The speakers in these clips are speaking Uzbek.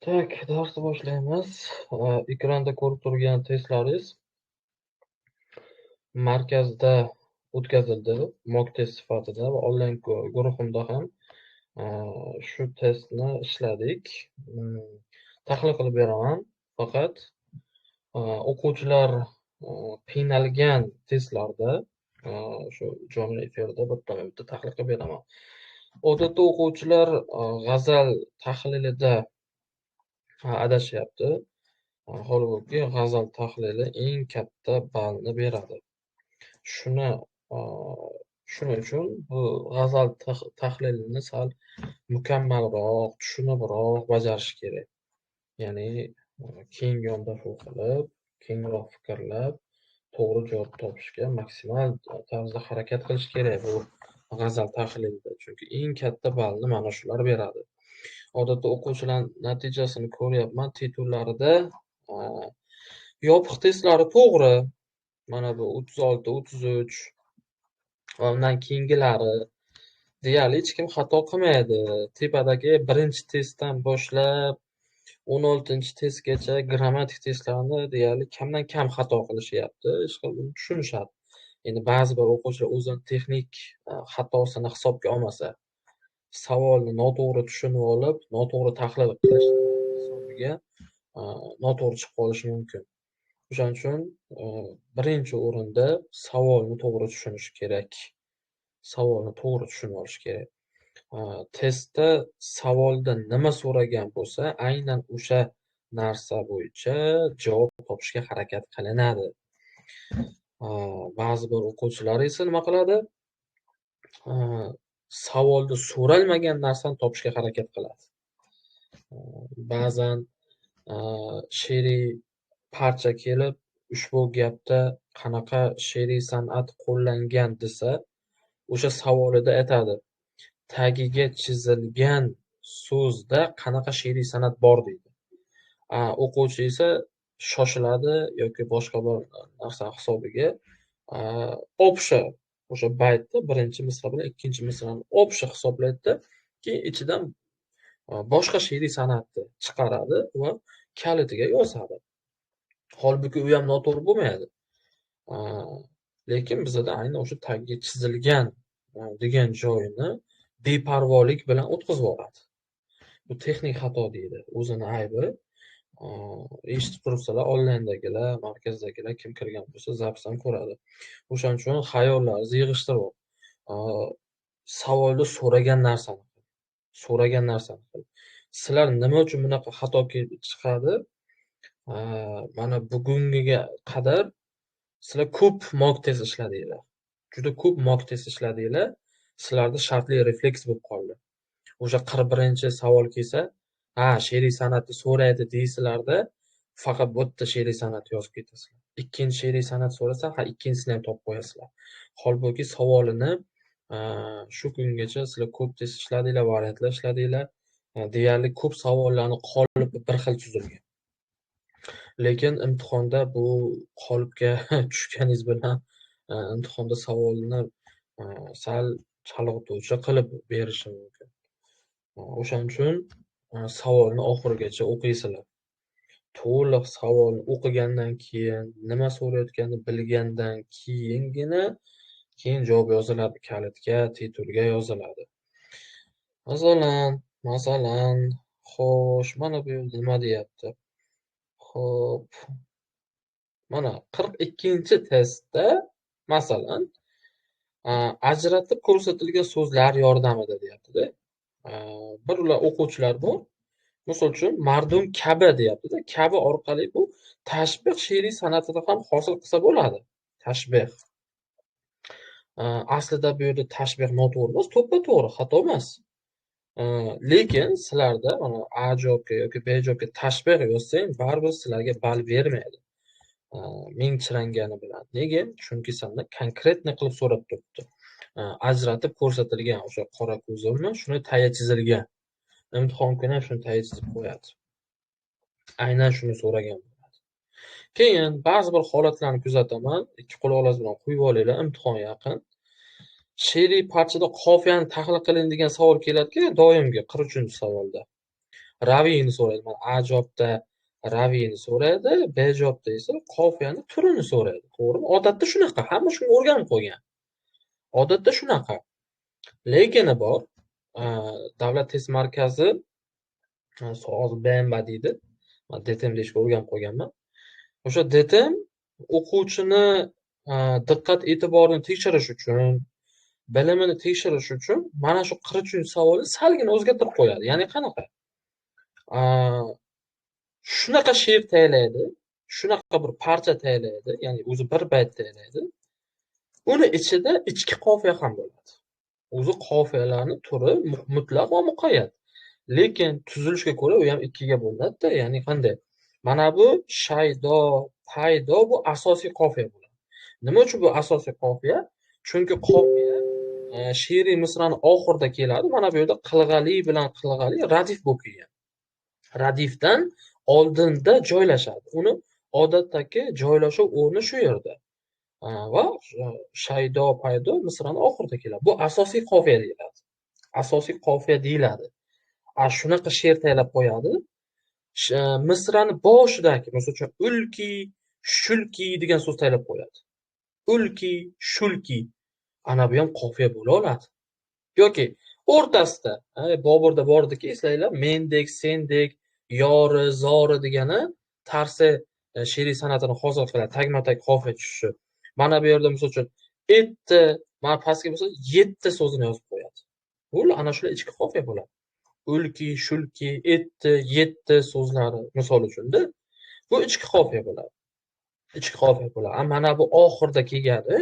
Tak, darsni boshlaymiz. Ekranda ko'rib turgan testlaringiz markazda o'tkazildi, mock test sifatida va onlayn guruhimda ham shu testni ishladik. Tahlil qilib beraman. Faqat o'quvchilar qiynalgan testlarda shu jonli efirda bitta tahlil qilib beraman. Odatda o'quvchilar g'azal tahlilida adashyapti. Holbuki g'azal tahlili eng katta ballni beradi. Shuni shuning uchun bu g'azal tahlilini sal mukammalroq, tushunibroq bajarish kerak. Ya'ni keng yondashuv qilib, kengroq fikrlab, to'g'ri javob topishga maksimal tarzda harakat qilish kerak bu g'azal tahlilida. Chunki eng katta ballni mana shular beradi. Odatda o'quvchilar natijasini ko'ryapman, titullarida yopiq testlari to'g'ri. Mana bu 36, 33 va undan keyingilari deyarli hech kim xato qilmaydi. Tepadagi birinchi testdan boshlab 16 testgacha grammatik testlarni deyarli kamdan kam xato qilishyapti. Buni tushunishadi. Endi ba'zi bir o'quvchilar o'zini texnik xatosini hisobga olmasa, savolni noto'g'ri tushunib olib, noto'g'ri tahlil qilish hisobiga noto'g'ri chiqib qolishi mumkin. O'shaning uchun birinchi o'rinda savolni to'g'ri tushunish kerak. Savolni to'g'ri tushunib olish kerak. Testda savolda nima so'ragan bo'lsa, aynan o'sha narsa bo'yicha javob topishga harakat qilinadi. Ba'zi bir o'quvchilar esa nima qiladi? Savolda so'ralmagan narsani topishga harakat qiladi. Ba'zan she'riy parcha kelib, ushbu gapda qanaqa she'riy san'at qo'llangan desa, o'sha savolida aytadi. Tagiga chizilgan so'zda qanaqa she'riy san'at bor deydi. O'quvchi esa shoshiladi yoki boshqa bir narsa hisobiga o'sha baytda birinchi misra bilan ikkinchi misrani o'pishni hisoblaydida, keyin ichidan boshqa she'riy san'atni chiqaradi va kalitiga yozadi. Holbuki u ham noto'g'ri bo'lmaydi. Lekin bizada aynan o'sha tagiga chizilgan degan joyini beparvolik bilan o'tkazib yuboradi. Bu texnik xato deydi, o'zini aybi. Eshitib turibsizlar, onlayndagilar, markazdagilar kim kirgan bo'lsa zapsdan ko'radi. O'shaning uchun xayollaringizni yig'ishtirib savolda so'ragan narsani qil. Sizlar nima uchun bunaqa xato kelib chiqadi? Mana bugungiga qadar sizlar ko'p mock test ishladinglar. Juda ko'p mock test ishladinglar. Sizlarda shartli refleks bo'lib qoldi. O'sha 41-savol kelsa, she'riy san'atni so'raydi deysizlarda, faqat bu yerda she'riy san'at yozib ketasizlar. Ikkinchi she'riy san'at so'rasa, ikkinchisini ham topib qo'yasizlar. Holbuki savolini shu kungacha sizlar ko'p test ishladinglar, variantlar ishladinglar. Deyarli ko'p savollarni qolibi bir xil tuzilgan. Lekin imtihonda bu qolipga tushganingiz bilan imtihonda savolni sal chalg'ituvchi qilib berishi mumkin. O'shaning uchun savolni oxirigacha o'qiysizlar. To'liq savolni o'qigandan keyin, nima so'rayotganini bilgandan keyingina keyin javob yoziladi, kalitga, titulga yoziladi. Masalan, xo'sh, mana bu yerda nima deyapti? Xo'p. Mana 42-testda masalan ajratib ko'rsatilgan so'zlar yordamida deyapti-da. Bir ular o'quvchilar bor. Misol uchun mardum kabi deyapti-da. Kabi orqali bu tashbih she'riy san'atida ham hosil qilsa bo'ladi. Tashbih. Aslida bu yerda tashbih noto'g'ri emas, to'ppa-to'g'ri, xato emas. Lekin sizlarda mana A javobga yoki B javobga tashbih yozsang, baribir sizlarga ball bermaydi. Ming chirangani bilan. Nega? Chunki sendan konkretniy qilib so'rab turibdi. Ajratib ko'rsatilgan o'sha qora ko'zimni shuni tayi chizilgan. Imtihon kuni ham shuni tayi chizib qo'yadi. Aynan shuni so'ragan bo'ladi. Keyin ba'zi bir holatlarni kuzataman. Ikki quloqlaringiz bilan qo'yib olinglar, imtihon yaqin. She'riy parchada qofiyani tahlil qiling degan savol keladi-ku, doimgi 43-savolda. raviyni so'raydi. Mana A javobda raviyni so'raydi, B javobda esa qofiyani turini so'raydi. To'g'rimi? Odatda shunaqa. Hamma shunga o'rganib qo'ygan. Odatda shunaqa. Lekini bor. Davlat test markazi hozir BMB deydi. Men DTM deyishga o'rganib qo'yganman. O'sha DTM o'quvchini diqqat e'tiborini tekshirish uchun, bilimini tekshirish uchun mana shu 43 savolni salgina o'zgartirib qo'yadi. Ya'ni qanaqa? Shunaqa she'r tayyorlaydi, shunaqa bir parcha tayyorlaydi, ya'ni o'zi bir bayt tayyorlaydi. Uni ichida ichki qofiya ham bo'ladi. O'zi qofiyalarning turi mutlaq va muqayyat. Lekin tuzilishga ko'ra u ham ikkiga bo'linadi-da. Ya'ni qanday? Mana bu shaydo, paydo bu asosiy qofiya bo'ladi. Nima uchun bu asosiy qofiya? Chunki qofiya she'riy misrani oxirida keladi. Mana bu yerda qilg'ali bilan qilg'ali radif bo'lib kelgan. Radifdan oldinda joylashadi. Uni odatdagi joylashuv o'rni shu yerda. Va shaydo, paydo misrani oxirida keladi. Bu asosiy qofiya deyiladi. Asosiy qofiya deyiladi. Shunaqa she'r tayyorlab qo'yadi. Misrani boshidagi, misol uchun ulki, shulki degan so'z tayyorlab qo'yadi. Ulki, shulki. Ana bu ham qofiya bo'la oladi. Yoki o'rtasida, Boburda bor ediki, eslanglar, mendek, sendek, yori, zori degani tarsi she'riy san'atini hozir qiladi, tagma-tag qofiya tushishi. Mana bu yerda misol uchun etdi, mana pastga bo'lsa yetti so'zini yozib qo'yadi. Bu ana shular ichki qofiya bo'ladi. Ulki, shulki, etdi, yetti so'zlari misol uchunda bu ichki qofiya bo'ladi. Ichki qofiya bo'ladi. Mana bu oxirida kelgani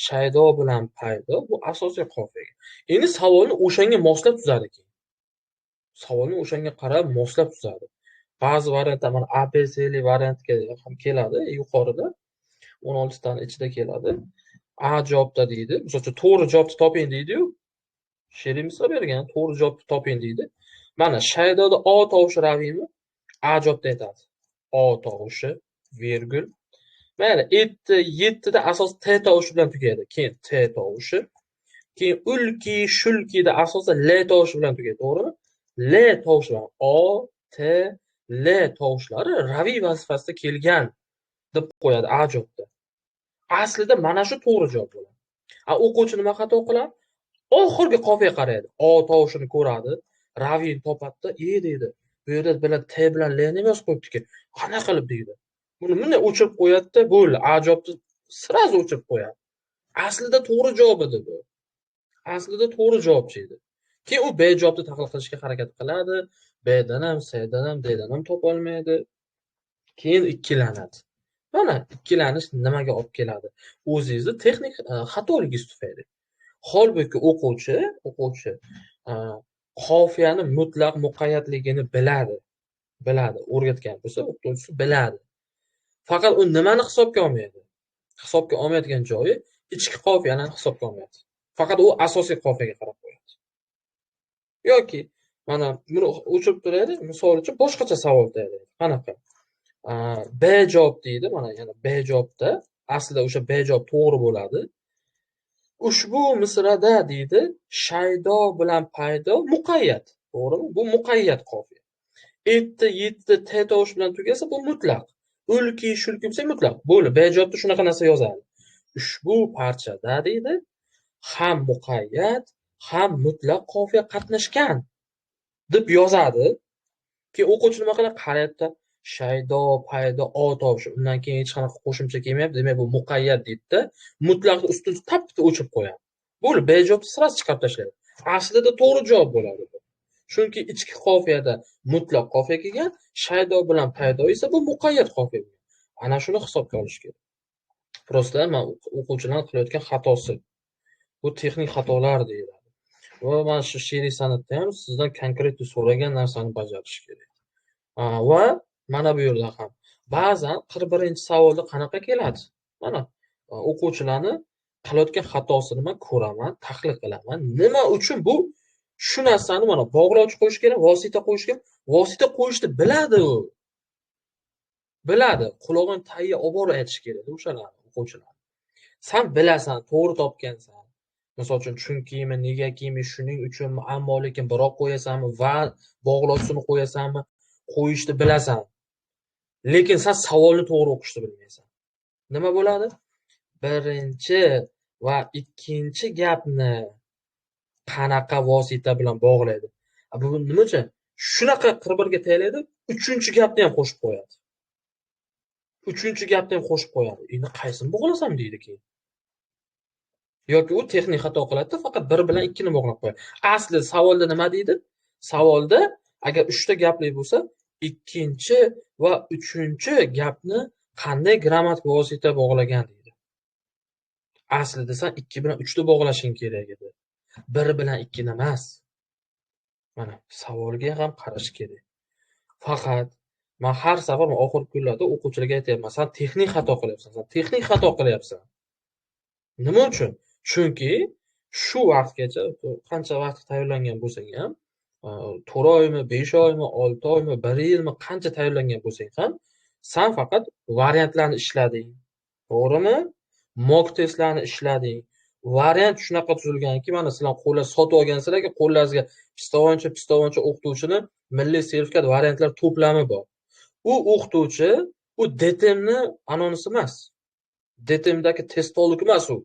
shaydo bilan paydo bu asosiy qofiya. Endi savolni o'shanga moslab tuzadi keyin. Savolni o'shanga qarab moslab tuzadi. Ba'zi variantlar mana ABC'li variantga ham keladi, yuqorida 16 tani ichida keladi. A javobda deydi. Misol uchun to'g'ri javobni toping deydi-yu. She'riy misra bergan, to'g'ri javobni toping deydi. Mana shaydoda O tovushi raviymi? A javobda aytadi. O tovushi virgul. Mayli, etdi, yettida asos T tovushi bilan tugaydi. Keyin T tovushi. Keyin ulki, shulkida asosan L tovushi bilan tugaydi, to'g'rimi? L tovushi bilan O, T, L tovushlari raviy vazifasida kelgan deb qo'yadi A javobda. Aslida mana shu to'g'ri javob bo'ladi. O'quvchi nima xato qiladi? Oxirgi qofiyaga qaraydi. O tovushini ko'radi, raviyni topadi-da, deydi. Bu yerda bilan T bilan L ni yozib qo'yibdi-ki, qanaqa qilib deydi. Buni bunday o'chirib qo'yadi-da, bo'ldi. A javobni sirazi o'chirib qo'yadi. Aslida to'g'ri javob edi bu. Aslida to'g'ri javobchi edi. Keyin u B javobni tahlil qilishga harakat qiladi. B'dan ham, C'dan ham, D'dan ham topa olmaydi. Keyin ikkilanadi. Mana ikkilanish nimaga olib keladi? O'zingizni texnik xatoligingiz tufayli. Holbuki o'quvchi qofiyani mutlaq muqayyatligini biladi. O'rgatgan bo'lsa, o'qituvchisi biladi. Faqat u nimani hisobga olmaydi? Hisobga olmaydigan joyi ichki qofiyani hisobga olmaydi. Faqat u asosiy qofiyaga qarab qo'yadi. Yoki mana buni o'chirib turadi, misol uchun boshqacha savol tayyorlaydi. Qanaqa? B javob deydi, mana yana B javobda aslida o'sha B javob to'g'ri bo'ladi. Ushbu misrada deydi, shaydo bilan paydo muqayyat, to'g'rimi? Bu muqayyat qofiya. Etdi, yetti T tovushi bilan tugasa bu mutlaq. Ulki, shulki bo'lsa mutlaq. Bo'ldi, B javobda shunaqa narsa yozadi. Ushbu parchada deydi, ham muqayyat, ham mutlaq qofiya qatnashgan deb yozadi. Keyin o'quvchi nima qiladi? Qarayapti, shaydo, paydo, O tovushi. Undan keyin hech qanaqa qo'shimcha kelmayapti. Demak, bu muqayyat deydi-da, mutlaqni ustini tap-bitta o'chirib qo'yadi. Bo'ldi, B javobni sirasi chiqarib tashlaydi. Aslida to'g'ri javob bo'ladi bu. Chunki ichki qofiyada mutlaq qofiya kelgan, shaydo bilan paydo esa bu muqayyat qofiya bo'lgan. Ana shuni hisobga olish kerak. Prosta men o'quvchilar qilayotgan xatosi. Bu texnik xatolar deyiladi. Va mana shu she'riy san'atda ham sizdan konkret so'ragan narsani bajarish kerak. Va mana bu yerda ham ba'zan 41-savolda qanaqa keladi? Mana o'quvchilarni qilayotgan xatosini men ko'raman, tahlil qilaman. Nima uchun bu shu narsani mana bog'lovchi qo'yish kerak, vosita qo'yish kerak. Vosita qo'yishni biladi u. Biladi. Qulog'ini tagiga olib borib aytish kerak o'shalar o'quvchilar. Sen bilasan, to'g'ri topgansan. Misol uchun chunkimi, negakimi, shuning uchunmi, ammo lekin biroq qo'yasanmi va bog'lovchisini qo'yasanmi, qo'yishni bilasan. Lekin sen savolni to'g'ri o'qishni bilmaysan. Nima bo'ladi? Birinchi va ikkinchi gapni qanaqa vosita bilan bog'laydi? Bu nima uchun? Shunaqa qirqirga taylaydi, uchinchi gapni ham qo'shib qo'yadi. Uchinchi gapni ham qo'shib qo'yadi. Endi qaysini bog'lasam deydi keyin. Yoki u texnik xato qiladi, faqat bir bilan ikkini bog'lab qo'yadi. Asli savolda nima deydi? Savolda agar 3 ta gapli bo'lsa, ikkinchi va uchinchi gapni qanday grammatik vosita bog'lagan deydi. Aslida sen 2 bilan 3 ni bog'lashing kerak edi. 1 bilan 2 ni emas. Mana savolga ham qarash kerak. Faqat men har safar oxirgi kunlarda o'quvchilarga aytayapman, sen texnik xato qilyapsan. Sen texnik xato qilyapsan. Nima uchun? Chunki shu vaqtgacha qancha vaqt tayyorlangan bo'lsang ham, 4 oymi, 5 oymi, 6 oymi, 1 yilmi qancha tayyorlangan bo'lsang ham, sen faqat variantlarni ishlading. To'g'rimi? Mock testlarni ishlading. Variant shunaqa tuzilganki, mana sizlar qo'llar sotib olgansizlarki, qo'llaringizga pistovoncha o'qituvchini milliy sertifikat variantlar to'plami bor. U o'qituvchi, u DTMni anonsi emas. DTMdagi testolog emas u.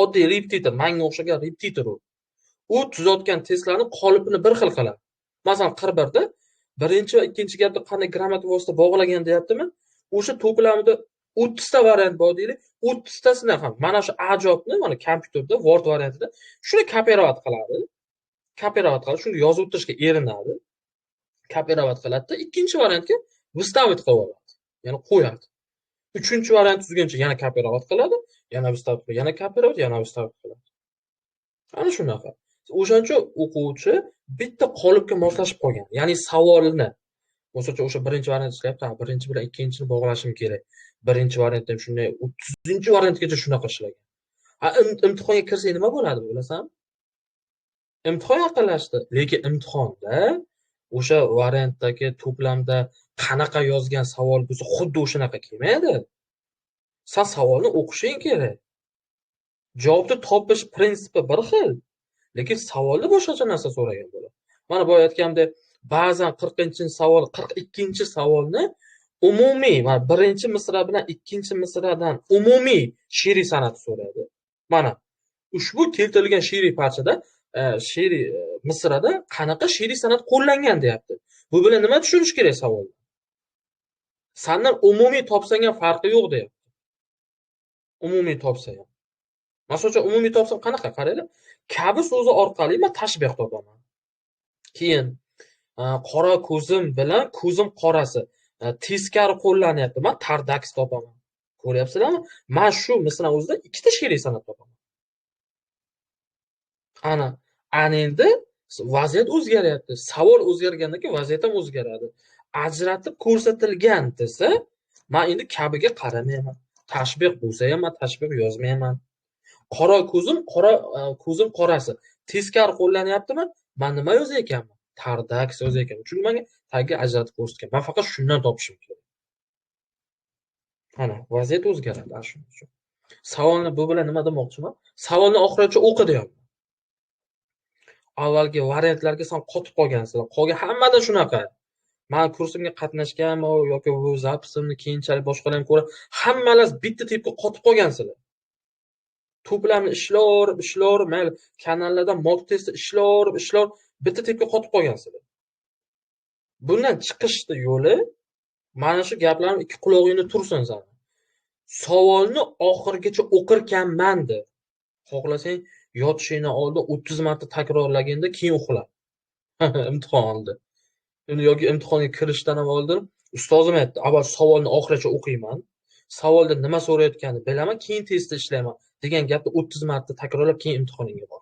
Oddiy repetitor, menga o'xshagan repetitor u. U tuzayotgan testlarni qolipini bir xil qiladi. Masalan, 41 da birinchi va ikkinchi gapda qanday grammatik vosita bog'lagan deyaptimi? O'sha to'plamida 30 ta variant bor deylik. 30 tasini ham mana shu ajobni mana kompyuterda Word variantida shuni kopirovat qiladi. Kopirovat qiladi, shuni yozib o'tirishga erinadi. Kopirovat qiladi-da, ikkinchi variantga выставить qilib oladi. Ya'ni qo'yadi. Uchinchi variant tuzguncha yana kopirovat qiladi, yana выставить qiladi, yana kopirovat, yana выставить qiladi. Ana shunaqa. O'shaning uchun o'quvchi bitta qolipga moslashib qolgan. Ya'ni savolni, masalan, o'sha birinchi variant ishlayapti, birinchi bilan ikkinchini bog'lashim kerak. Birinchi variant ham shunday, 30-variantgacha shunaqa ishlagan. Imtihonga kirsang nima bo'ladi, bilasan? Imtihon yaqinlashdi, lekin imtihonda o'sha variantdagi to'plamda qanaqa yozgan savol bo'lsa, xuddi o'shanaqa kelmaydi. Sen savolni o'qishing kerak. Javobni topish prinsipi bir xil, lekin savolda boshqacha narsa so'ragan bo'ladi. Mana boya aytgandek, ba'zan 40-savol, 42-savolni umumiy, mana birinchi misra bilan ikkinchi misradan umumiy she'riy san'at so'raydi. Mana ushbu keltirilgan she'riy parchada, she'riy misrada qanaqa she'riy san'at qo'llangan deyapti. Bu bilan nima tushunish kerak savolda? Sandan umumiy topsang ham farqi yo'q deyapti. Umumiy topsa ham. Masalan, umumiy topsam qanaqa? Qaranglar. Kabi so'zi orqali men tashbih topaman. Keyin qora ko'zim bilan ko'zim qorasi teskari qo'llanyapti. Men tardaks topaman. Ko'ryapsizlarmi? Men shu misra o'zida ikkita she'riy san'at topaman. Ana endi vaziyat o'zgaryapti. Savol o'zgargandan keyin vaziyat ham o'zgaradi. Ajratib ko'rsatilgan desa, men endi kabiga qaramayman. Tashbih bo'lsa ham men tashbih yozmayman. Qora ko'zim qorasi teskari qo'llanyaptimi? Men nima yozayotganman? Tardaks yozayotganman. Chunki menga tagiga ajratib ko'rsatgan. Men faqat shundan topishim kerak. Ana, vaziyat o'zgaradi shuning uchun. Savolni bu bilan nima demoqchiman? Savolni oxirigacha o'qi deyapman. Avvalgi variantlarga sen qotib qolgansizlar. Qolgan hammada shunaqa. Men kursimga qatnashganmi yoki bu zapisimni keyinchalik boshqalarga ko'ra hammalar bitta tipga qotib qolgansizlar. To'plamni ishlar, mayli kanallardan mock test ishlar, bitta tipga qotib qolgansizlar. Bundan chiqishning yo'li mana shu gaplarni ikki qulog'ingda tursin sen. Savolni oxirigacha o'qirkanman de. Xohlasang yotishingdan oldin 30 marta takrorlaganda keyin uxla. Imtihon oldi. Yoki imtihonga kirishdan ham oldin ustozim aytdi, avval savolni oxirigacha o'qiyman. Savolda nima so'rayotganini bilaman, keyin testda ishlayman degan gapni 30 marta takrorlab keyin imtihoningga bor.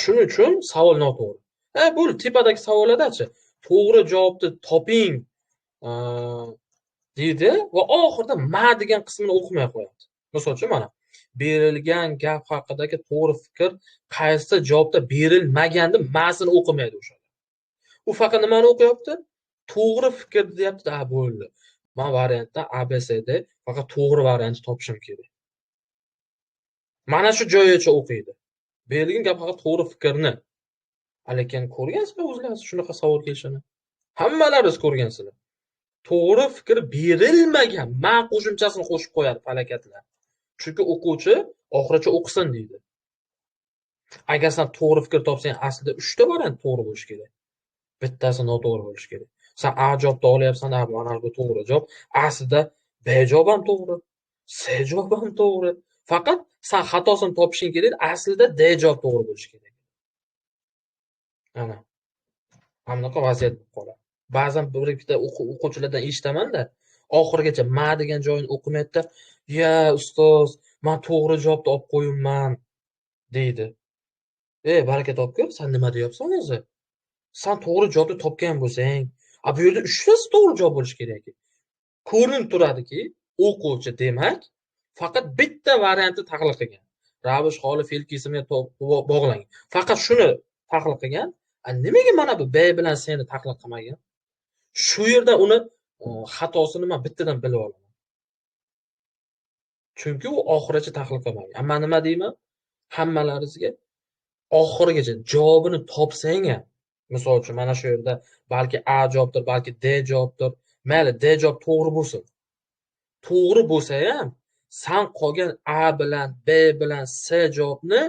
Shuning uchun savol noto'g'ri. Bu tepadagi savollardachi to'g'ri javobni toping deydi va oxirida ma degan qismini o'qimay qo'yadi. Misol uchun mana berilgan gap haqidagi to'g'ri fikr qaysi javobda berilmaganda ma'sini o'qimaydi o'sha. U faqat nimani o'qiyapti? To'g'ri fikr deyapti, bo'ldi. Men variantda ABCD faqat to'g'ri variantni topishim kerak. Mana shu joyigacha o'qiydi. Berilgan gap faqat to'g'ri fikrni. Lekin ko'rgansizlar o'zlaringiz shunaqa savol kelishini. Hammalaringiz ko'rgansizlar. To'g'ri fikr berilmagan ma qo'shimchasini qo'shib qo'yadi falakatlar. Chunki o'quvchi oxirigacha o'qisin deydi. Agar sen to'g'ri fikr topsang, aslida 3 ta variant to'g'ri bo'lishi kerak. Bittasi noto'g'ri bo'lishi kerak. Sen A javobni olyapsan, mana bu to'g'ri javob. Aslida B javob ham to'g'ri. C javob ham to'g'ri. Faqat sen xatosini topishing kerak. Aslida D javob to'g'ri bo'lishi kerak. Ana, mana bunaqa vaziyat bo'lib qoladi. Ba'zan bir ikkita o'quvchilardan eshitaman-da, oxirigacha ma degan joyini o'qimaydi-da, "Ya, ustoz, men to'g'ri javobni olib qo'yibman" deydi. Baraka topkur, sen nima deyapsan o'zi? Sen to'g'ri javobni topgan bo'lsang, bu yerda 3 tasi to'g'ri javob bo'lishi kerak. Ko'rinib turadiki, o'quvchi demak faqat bitta variantni tahlil qilgan. Ravish holi fe'l kesimga bog'langan. Faqat shuni tahlil qilgan. Nimaga mana bu B bilan C'ni tahlil qilmagan? Shu yerda uni xatosini men bittadan bilib olaman. Chunki u oxirigacha tahlil qilmagan. Men nima deyman? Hammalaringizga oxirigacha javobini topsang ham, misol uchun mana shu yerda balki A javobdir, balki D javobdir. Mayli, D javob to'g'ri bo'lsin. To'g'ri bo'lsa ham, sen qolgan A bilan, B bilan C javobni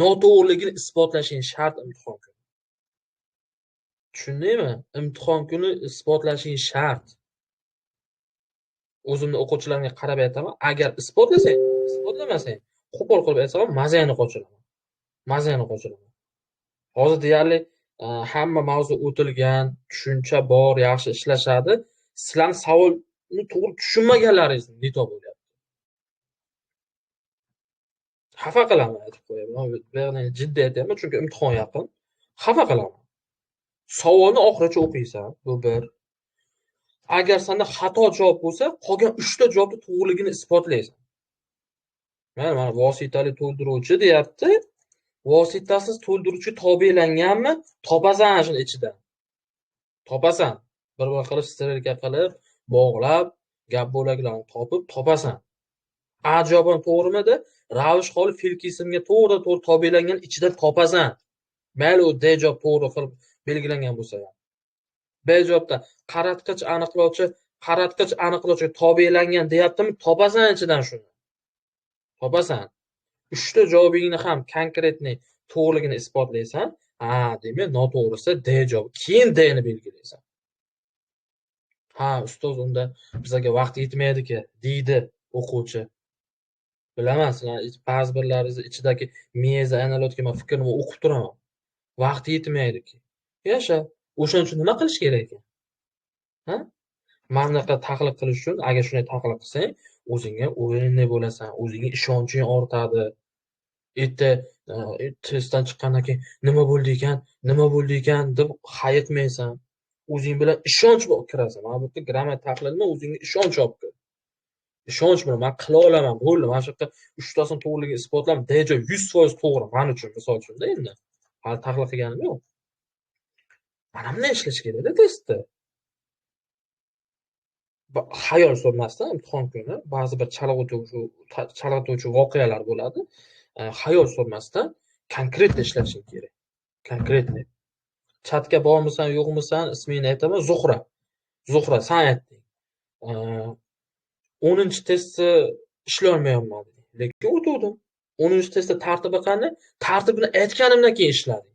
noto'g'riligini isbotlashing shart imtihon kuni. Tushundingmi? Imtihon kuni isbotlashing shart. O'zimni o'quvchilarimga qarab aytaman, agar isbotlasang, isbotlamasang, qo'pol qilib aytsam, mazangni qochiraman. Mazangni qochiraman. Hozir deyarli hamma mavzu o'tilgan, tushuncha bor, yaxshi ishlashadi. Sizlarning savolni to'g'ri tushunmaganlaringiz neto bo'lyapti. Xafa qilaman, aytib qo'yaman. Jiddiy aytyapman, chunki imtihon yaqin. Xafa qilaman. Savolni oxirigacha o'qiysan, bu bir. Agar senda xato javob bo'lsa, qolgan 3 ta javobni to'g'riligini isbotlaysan. Mana vositali to'ldiruvchi deyapti. Vositasiz to'ldiruvchi tobelanganmi? Topasan shuni ichidan. Topasan. Bir-bir qilib strelka qilib, bog'lab, gap bo'laklarni topib topasan. A javobim to'g'rimidi? Ravish holi fe'l kesimga to'g'ri tobelangan ichidan topasan. Mayli u D javob to'g'ri qilib belgilangan bo'lsa ham. B javobda qaratqich aniqlovchi tobelangan deyaptimi? Topasan ichidan shuni. Topasan. 3 ta javobingni ham konkretni to'g'riligini isbotlaysan. Demak, noto'g'risi D javob. Keyin D ni belgilaysan. Ustoz, unda bizga vaqt yetmaydi-ku, deydi o'quvchi. Bilaman, sizlar ba'zi birlaringiz ichidagi miyaga aylanayotgan fikrni o'qib turaman. Vaqt yetmaydi-ku. Yasha, o'shaning uchun nima qilish kerak ekan? Mana bunaqa tahlil qilish uchun, agar shunday tahlil qilsang, o'zingga o'yinli bo'lasan, o'zingga ishonching ortadi. Testdan chiqqandan keyin nima bo'ldi ekan deb hayiqmaysan. O'zing bilan ishonch bilan kirasan. Mana bu yerda grammatik tahlilni o'zingga ishonch olib kir. Ishonch bilan men qila olaman, bo'ldi. Mana shu yerda 3 tasini to'g'riligini isbotlam, deja 100% to'g'ri. Men uchun misol uchun endi. Hali tahlil qilganim yo'q. Mana bunday ishlash kerak-da testda. Xayol surmasdan imtihon kuni ba'zi bir chalg'ituvchi voqealar bo'ladi. Xayol surmasdan konkretni ishlashing kerak. Konkretni. Chatga bormisan, yo'qmisan, ismingni aytaman, Zuhra. Zuhra, sen aytding. 10-testni ishlay olmayapman deding. Lekin o'tuvdim. 10-testda tartibi qanday? Tartibini aytganimdan keyin ishladim.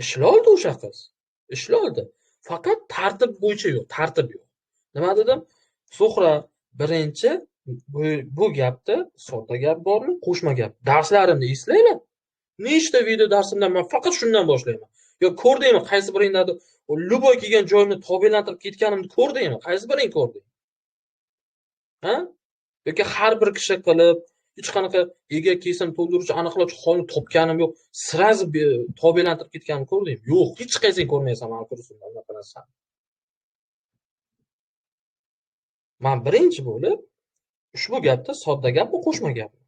Ishloldi o'sha qiz. Ishloldi. Faqat tartib bo'yicha yo'q, tartib yo'q. Nima dedim? Zuhra, birinchi bu gapda sodda gap bormi, qo'shma gap? Darslarimni eslayman. Nechta video darsimdan men faqat shundan boshlayman. Yo, ko'rdingmi, qaysi biringda luboy kelgan joyimni tobelantirib ketganimni ko'rdingmi? Qaysi biring ko'rding? Yoki har bir kishi qilib hech qanaqa ega kesim to'ldiruvchi aniqlovchi holni topganim yo'q. Sirazi tobelantirib ketganimni ko'rdingmi? Yo'q, hech qaysing ko'rmaysan men kursimda unaqa narsani. Men birinchi bo'lib ushbu gapda sodda gapmi, qo'shma gapmi?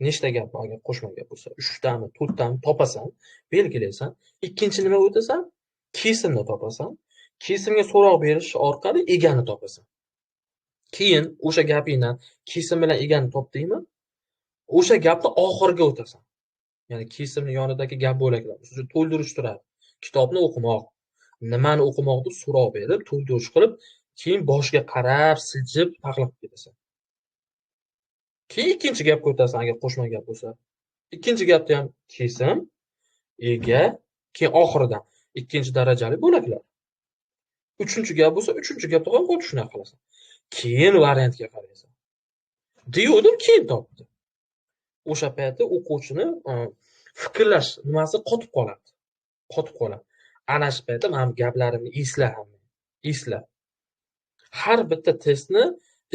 Nechta gap bor, agar qo'shma gap bo'lsa, 3 tami, 4 tami topasan, belgilaysan. Ikkinchi nima o'tasan? Kesimni topasan. Kesimga so'roq berish orqali egani topasan. Keyin o'sha gapingdan kesim bilan egani topdingmi? O'sha gapni oxiriga o'tasan. Ya'ni kesimni yonidagi gap bo'laklar. Misol uchun to'ldirish turadi. Kitobni o'qimoq, nimani o'qimoq deb so'rov berib, to'ldirish qilib, keyin boshiga qarab, siljib, tahlil qilib ketasan. Keyin ikkinchi gapga o'tasan agar qo'shma gap bo'lsa. Ikkinchi gapda ham kesim, ega, keyin oxiridan ikkinchi darajali bo'laklar. Uchinchi gap bo'lsa, uchinchi gapda ham xuddi shunaqa qilasan. Keyin variantga qaraysan. Degandim, keyin topdi. O'sha paytda o'quvchini fikrlash nimasi qotib qoladi. Qotib qoladi. Ana shu paytda men gaplarimni esla. Har bitta testni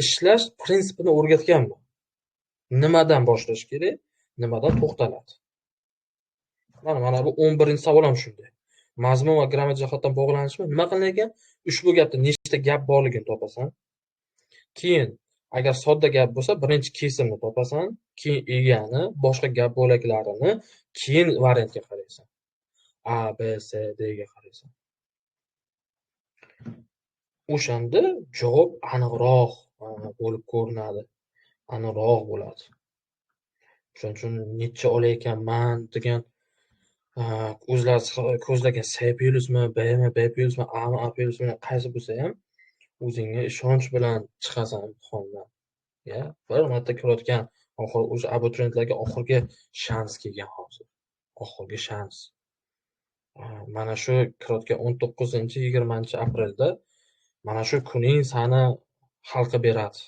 ishlash prinsipini o'rgatganman. Nimadan boshlash kerak, nimadan to'xtaladi. Mana bu 11-savol ham shunday. Mazmun va grammatik jihatdan bog'lanishmi? Nima qilingan ekan? Ushbu gapda nechta gap borligini topasan. Keyin agar sodda gap bo'lsa, birinchi kesimni topasan, keyin egani, boshqa gap bo'laklarini, keyin variantga qaraysan. A, B, C, D ga qaraysan. O'shanda javob aniqroq bo'lib ko'rinadi. Aniqroq bo'ladi. Shuning uchun necha olayotganman degan o'zlari ko'zlagan C plyusmi, Bmi, B plyusmi, Ami, A plyusmi qaysi bo'lsa ham o'zingga ishonch bilan chiqasan imtihondan. Ya, bir marta ko'rayotgan o'sha abituriyentlarga oxirgi shans kelgan hozir. Oxirgi shans. Mana shu kirayotgan 19-20 aprelda mana shu kuning sani hal qilib beradi.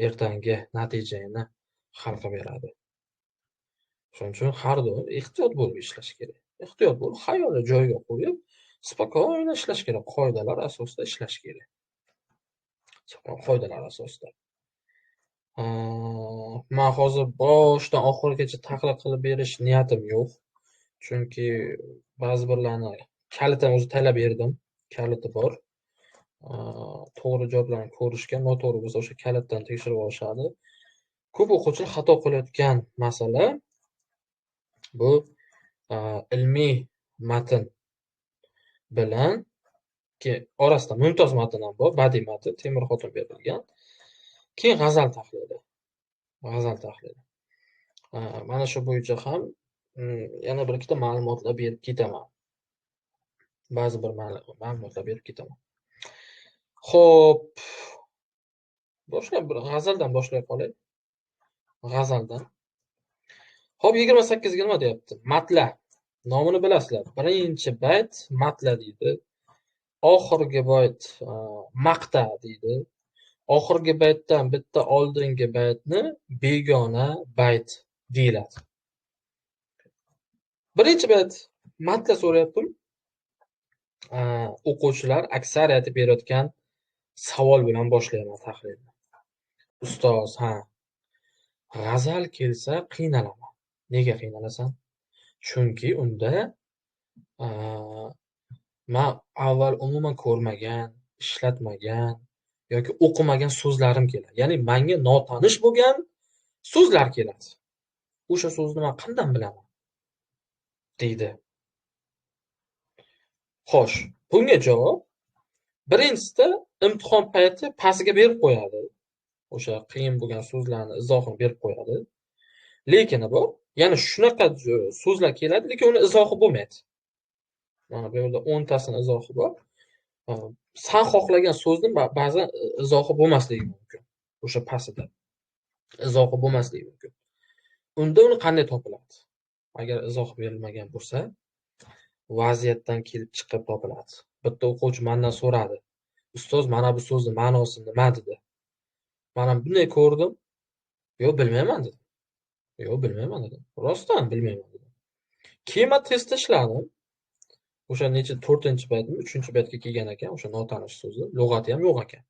Ertangi natijangni hal qilib beradi. Shuning uchun har doim ehtiyot bo'lib ishlash kerak. Ehtiyot bo'lib, xayolni joyiga qo'yib, spokойно ishlash kerak. Qoidalar asosida ishlash kerak. Qoidalar asosida. Men hozir boshdan oxirigacha tahlil qilib berish niyatim yo'q. Chunki ba'zi birlarni kalitini o'zi tanlab berdim. Kaliti bor. To'g'ri javoblarni ko'rishga, noto'g'ri bo'lsa o'sha kalitdan tekshirib olishadi. Ko'p o'quvchilar xato qilayotgan masala bu ilmiy matn bilan orasida mumtoz matn ham bor, badiiy matn, Temur Xotin berilgan. Keyin g'azal tahlili. Mana shu bo'yicha ham yana bir ikkita ma'lumotlar berib ketaman. Ba'zi bir ma'lumotlar berib ketaman. Xo'p. Boshqa bir g'azaldan boshlay qolay. G'azaldan. Xo'p, 28 ga nima deyapti? Matla. Nomini bilasizlar. Birinchi bayt matla deydi. Oxirgi bayt maqta deydi. Oxirgi baytdan bitta oldingi baytni begona bayt deyiladi. Birinchi bayt matla so'rayaptim. O'quvchilar aksariyati berayotgan savol bilan boshlayman tahlilni. Ustoz, g'azal kelsa qiynalaman. Nega qiynalasan? Chunki unda men avval umuman ko'rmagan, ishlatmagan yoki o'qimagan so'zlarim keladi. Ya'ni menga notanish bo'lgan so'zlar keladi. O'sha so'zni men qandan bilaman? deydi. Xo'sh, bunga javob birinchisida imtihon payti pastiga berib qo'yadi. O'sha qiyin bo'lgan so'zlarni izohini berib qo'yadi. Lekin bu, ya'ni shunaqa so'zlar keladi, lekin uni izohi bo'lmaydi. Mana bu yerda 10 tasini izohi bor. Sen xohlagan so'zni ba'zan izohi bo'lmasligi mumkin. O'sha pastida izohi bo'lmasligi mumkin. Unda uni qanday topiladi? Agar izoh berilmagan bo'lsa, vaziyatdan kelib chiqib topiladi. Bitta o'quvchi mendan so'radi. Ustoz, mana bu so'zning ma'nosi nima dedi? Men ham bunday ko'rdim. Yo'q, bilmayman dedim. Yo'q, bilmayman dedim. Rostdan bilmayman dedim. Keyin test ishladim. O'sha 4-baytmi, 3-baytga kelgan ekan, o'sha notanish so'zi, lug'ati ham yo'q ekan.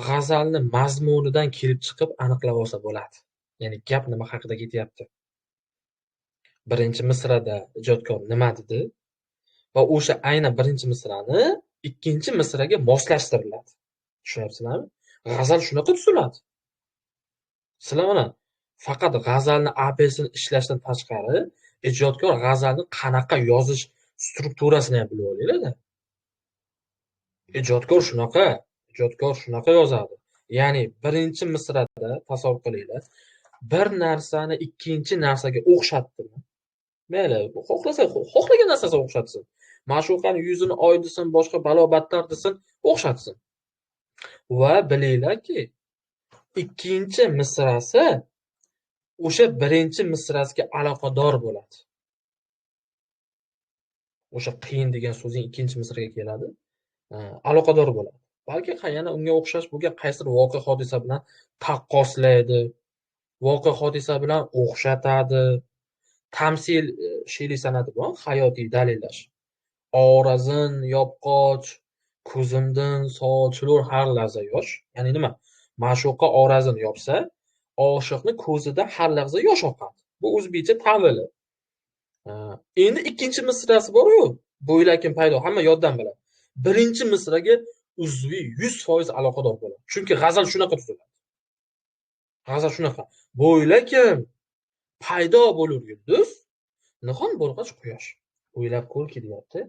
G'azalni mazmunidan kelib chiqib aniqlab olsa bo'ladi. Ya'ni gap nima haqida ketyapti? Birinchi misrada ijodkor nima dedi? Va o'sha aynan birinchi misrani ikkinchi misraga moslashtiriladi. Tushunyapsizlarmi? G'azal shunaqa tuziladi. Sizlar mana faqat g'azalni AB'sini ishlashdan tashqari, ijodkor g'azalni qanaqa yozish strukturasini ham bilib olinglar-da. Ijodkor shunaqa yozadi. Ya'ni birinchi misrada tasavvur qilinglar, bir narsani ikkinchi narsaga o'xshatdimi? Mayli, xohlagan narsasiga o'xshatsin. Ma'shuqani yuzini oy desin, boshqa balo-battar desin, o'xshatsin. Va bilinglarki, ikkinchi misrasi o'sha birinchi misrasiga aloqador bo'ladi. O'sha qiyin degan so'zning ikkinchi misraga keladi. Aloqador bo'ladi. Balki yana unga o'xshash bo'lgan qaysidir voqea hodisa bilan taqqoslaydi, voqea hodisa bilan o'xshatadi. Tamsil she'riy san'ati bu, hayotiy dalillash. Orazin yopqoch, ko'zimdan sochilur har lahza yosh. Ya'ni nima? Ma'shuqa orazin yopsa, oshiqni ko'zida har lahza yosh oqadi. Bu o'zbekcha ta'bili. Endi ikkinchi misrasi bor-ku, bo'ylakim paydo, hamma yoddan biladi. Birinchi misraga uzviy 100% aloqador bo'ladi. Chunki g'azal shunaqa tuziladi. G'azal shunaqa. Bo'ylakim paydo bo'lur yulduz, nihon bo'lg'ach quyosh. O'ylab ko'rki deyapti,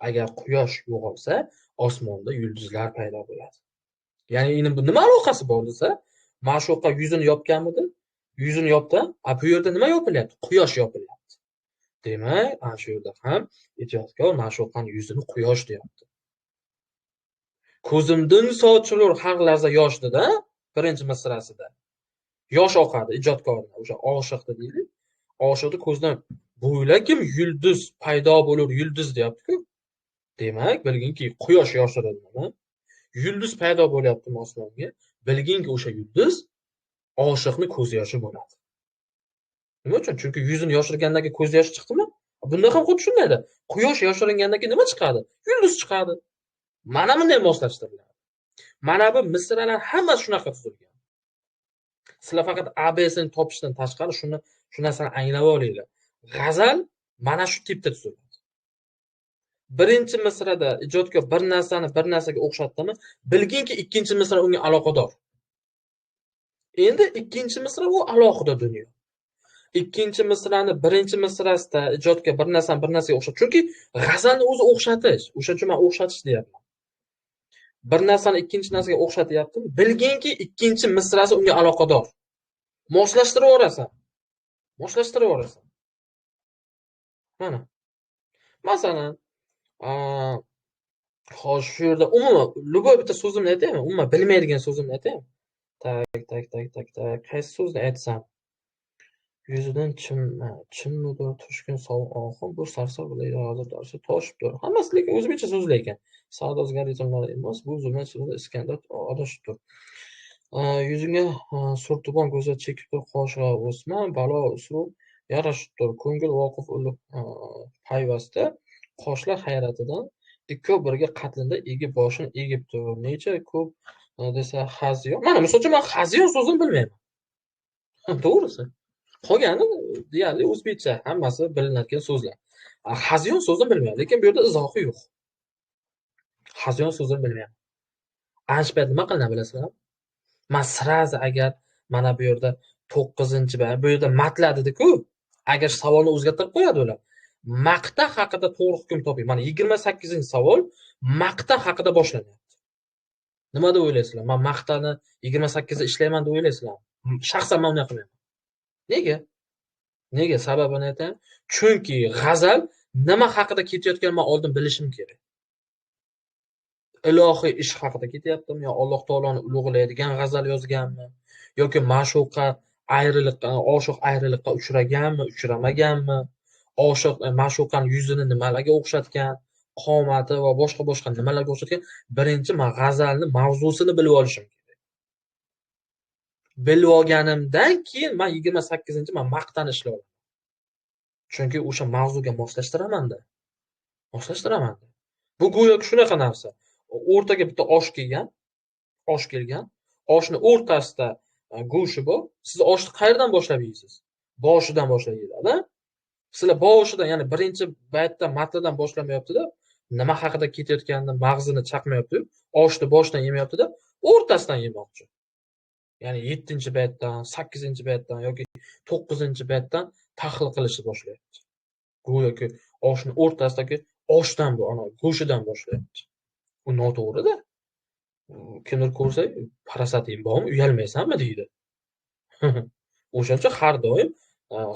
agar quyosh yo'qolsa, osmonda yulduzlar paydo bo'ladi. Ya'ni endi bu nima aloqasi bor desa, ma'shuqa yuzini yopganmidi? Yuzini yopdi, bu yerda nima yopilyapti? Quyosh yopilyapti. Demak, ana shu yerda ham ijodkor ma'shuqaning yuzini quyosh deyapti. Ko'zimdan sochilur har lahza yosh dedi, birinchi misrasida. Yosh oqadi ijodkorning, o'sha oshiqni deylik. Oshiqni ko'zidan bo'ylakim yulduz paydo bo'lur, yulduz deyapti-ku. Demak, bilginki quyosh yoshiriladi. Yulduz paydo bo'lyaptimi osmonga? Bilginki o'sha yulduz oshiqni ko'z yoshi bo'ladi. Nima uchun? Chunki yuzini yoshirgandan keyin ko'z yoshi chiqdimi? Bunda ham xuddi shundaydi. Quyosh yoshiringandan keyin nima chiqadi? Yulduz chiqadi. Mana bunday moslashtiriladi. Mana bu misralar hammasi shunaqa tuzilgan. Sizlar faqat ABSni topishdan tashqari shu narsani anglab olinglar. G'azal mana shu tipda tuziladi. Birinchi misrada ijodkor bir narsani bir narsaga o'xshatdimi, bilginki ikkinchi misra unga aloqador. Endi ikkinchi misra u alohida dunyo. Ikkinchi misrani birinchi misrasida ijodkor bir narsani bir narsaga o'xshatadi. Chunki g'azalni o'zi o'xshatish. O'shaning uchun men o'xshatish deyapman. Bir narsani ikkinchi narsaga o'xshatyaptimi, bilginki ikkinchi misrasi unga aloqador. Moslashtiraversan. Mana. Masalan, xo'sh, shu yerda umuman любой bitta so'zimni aytaymi? Umuman bilmaydigan so'zimni aytaymi? Tak. Qaysi so'zni aytsam? Yuzidan chimmidir tushgan sovuq oqim, bu sarsar bilan hozir darsi toshibdir. Hammasi lekin o'zbekcha so'zlar ekan. Savdogar yetimlar emas, bu zulmat so'zida Iskandar adashibdir. Yuzingga surtibon go'zal chekibdir, qoshig'a o'sma, balo usul yarashibdir. Ko'ngil voqif ulug' payvasta, qoshlar hayratidan ikkov birga qatlinda egib boshini egibdir. Necha ko'p desa xaziyon. Mana misol uchun men xaziyon so'zini bilmayman. To'g'risi. Qolgani deyarli o'zbekcha, hammasi bilinadigan so'zlar. Xaziyon so'zini bilmayman, lekin bu yerda izohi yo'q. Xaziyon so'zini bilmayman. Anshpayt nima qilinadi bilasizlar? Men sirazi agar mana bu yerda 9-bab, bu yerda matla dedi-ku, agar savolni o'zgartirib qo'yadi ular. Maqta haqida to'g'ri hukm toping. Mana 28-savol maqta haqida boshlanyapti. Nima deb o'ylaysizlar? Men maqtani 28da ishlayman deb o'ylaysizlar? Shaxsan men uni qilmayman. Nega? Sababini aytaymi? Chunki g'azal nima haqida ketayotganini men oldin bilishim kerak. Ilohiy ish haqida ketyaptimi yo Alloh taoloni ulug'laydigan g'azal yozganmi yoki ma'shuqa oshiq ayriliqqa uchraganmi, uchramaganmi? Oshiq ma'shuqaning yuzini nimalarga o'xshatgan, qomati va boshqa nimalarga o'xshatgan? Birinchi men g'azalni mavzusini bilib olishim kerak. Bilib olganimdan keyin men 28-chi men maqtani ishlay olaman. Chunki o'sha mavzuga moslashtiraman-da. Bu go'yoki shunaqa narsa. O'rtaga bitta osh kelgan. Oshni o'rtasida go'shi bor. Siz oshni qayerdan boshlab yeysiz? Boshidan boshlab yeyiladi. Sizlar boshidan, ya'ni birinchi baytdan, matndan boshlamayapti-da, nima haqida ketayotganini mag'zini chaqmayapti, oshni boshidan yemayapti-da, o'rtasidan yemoqchi. Ya'ni 7-baytdan, 8-baytdan yoki 9-baytdan tahlil qilishni boshlayapti. Go'yoki oshni o'rtasidagi oshdan bu, ana go'shidan boshlayapti. U noto'g'ri-da. Kimdir ko'rsa, "Parasating bormi, uyalmaysanmi?" deydi. O'shaning uchun har doim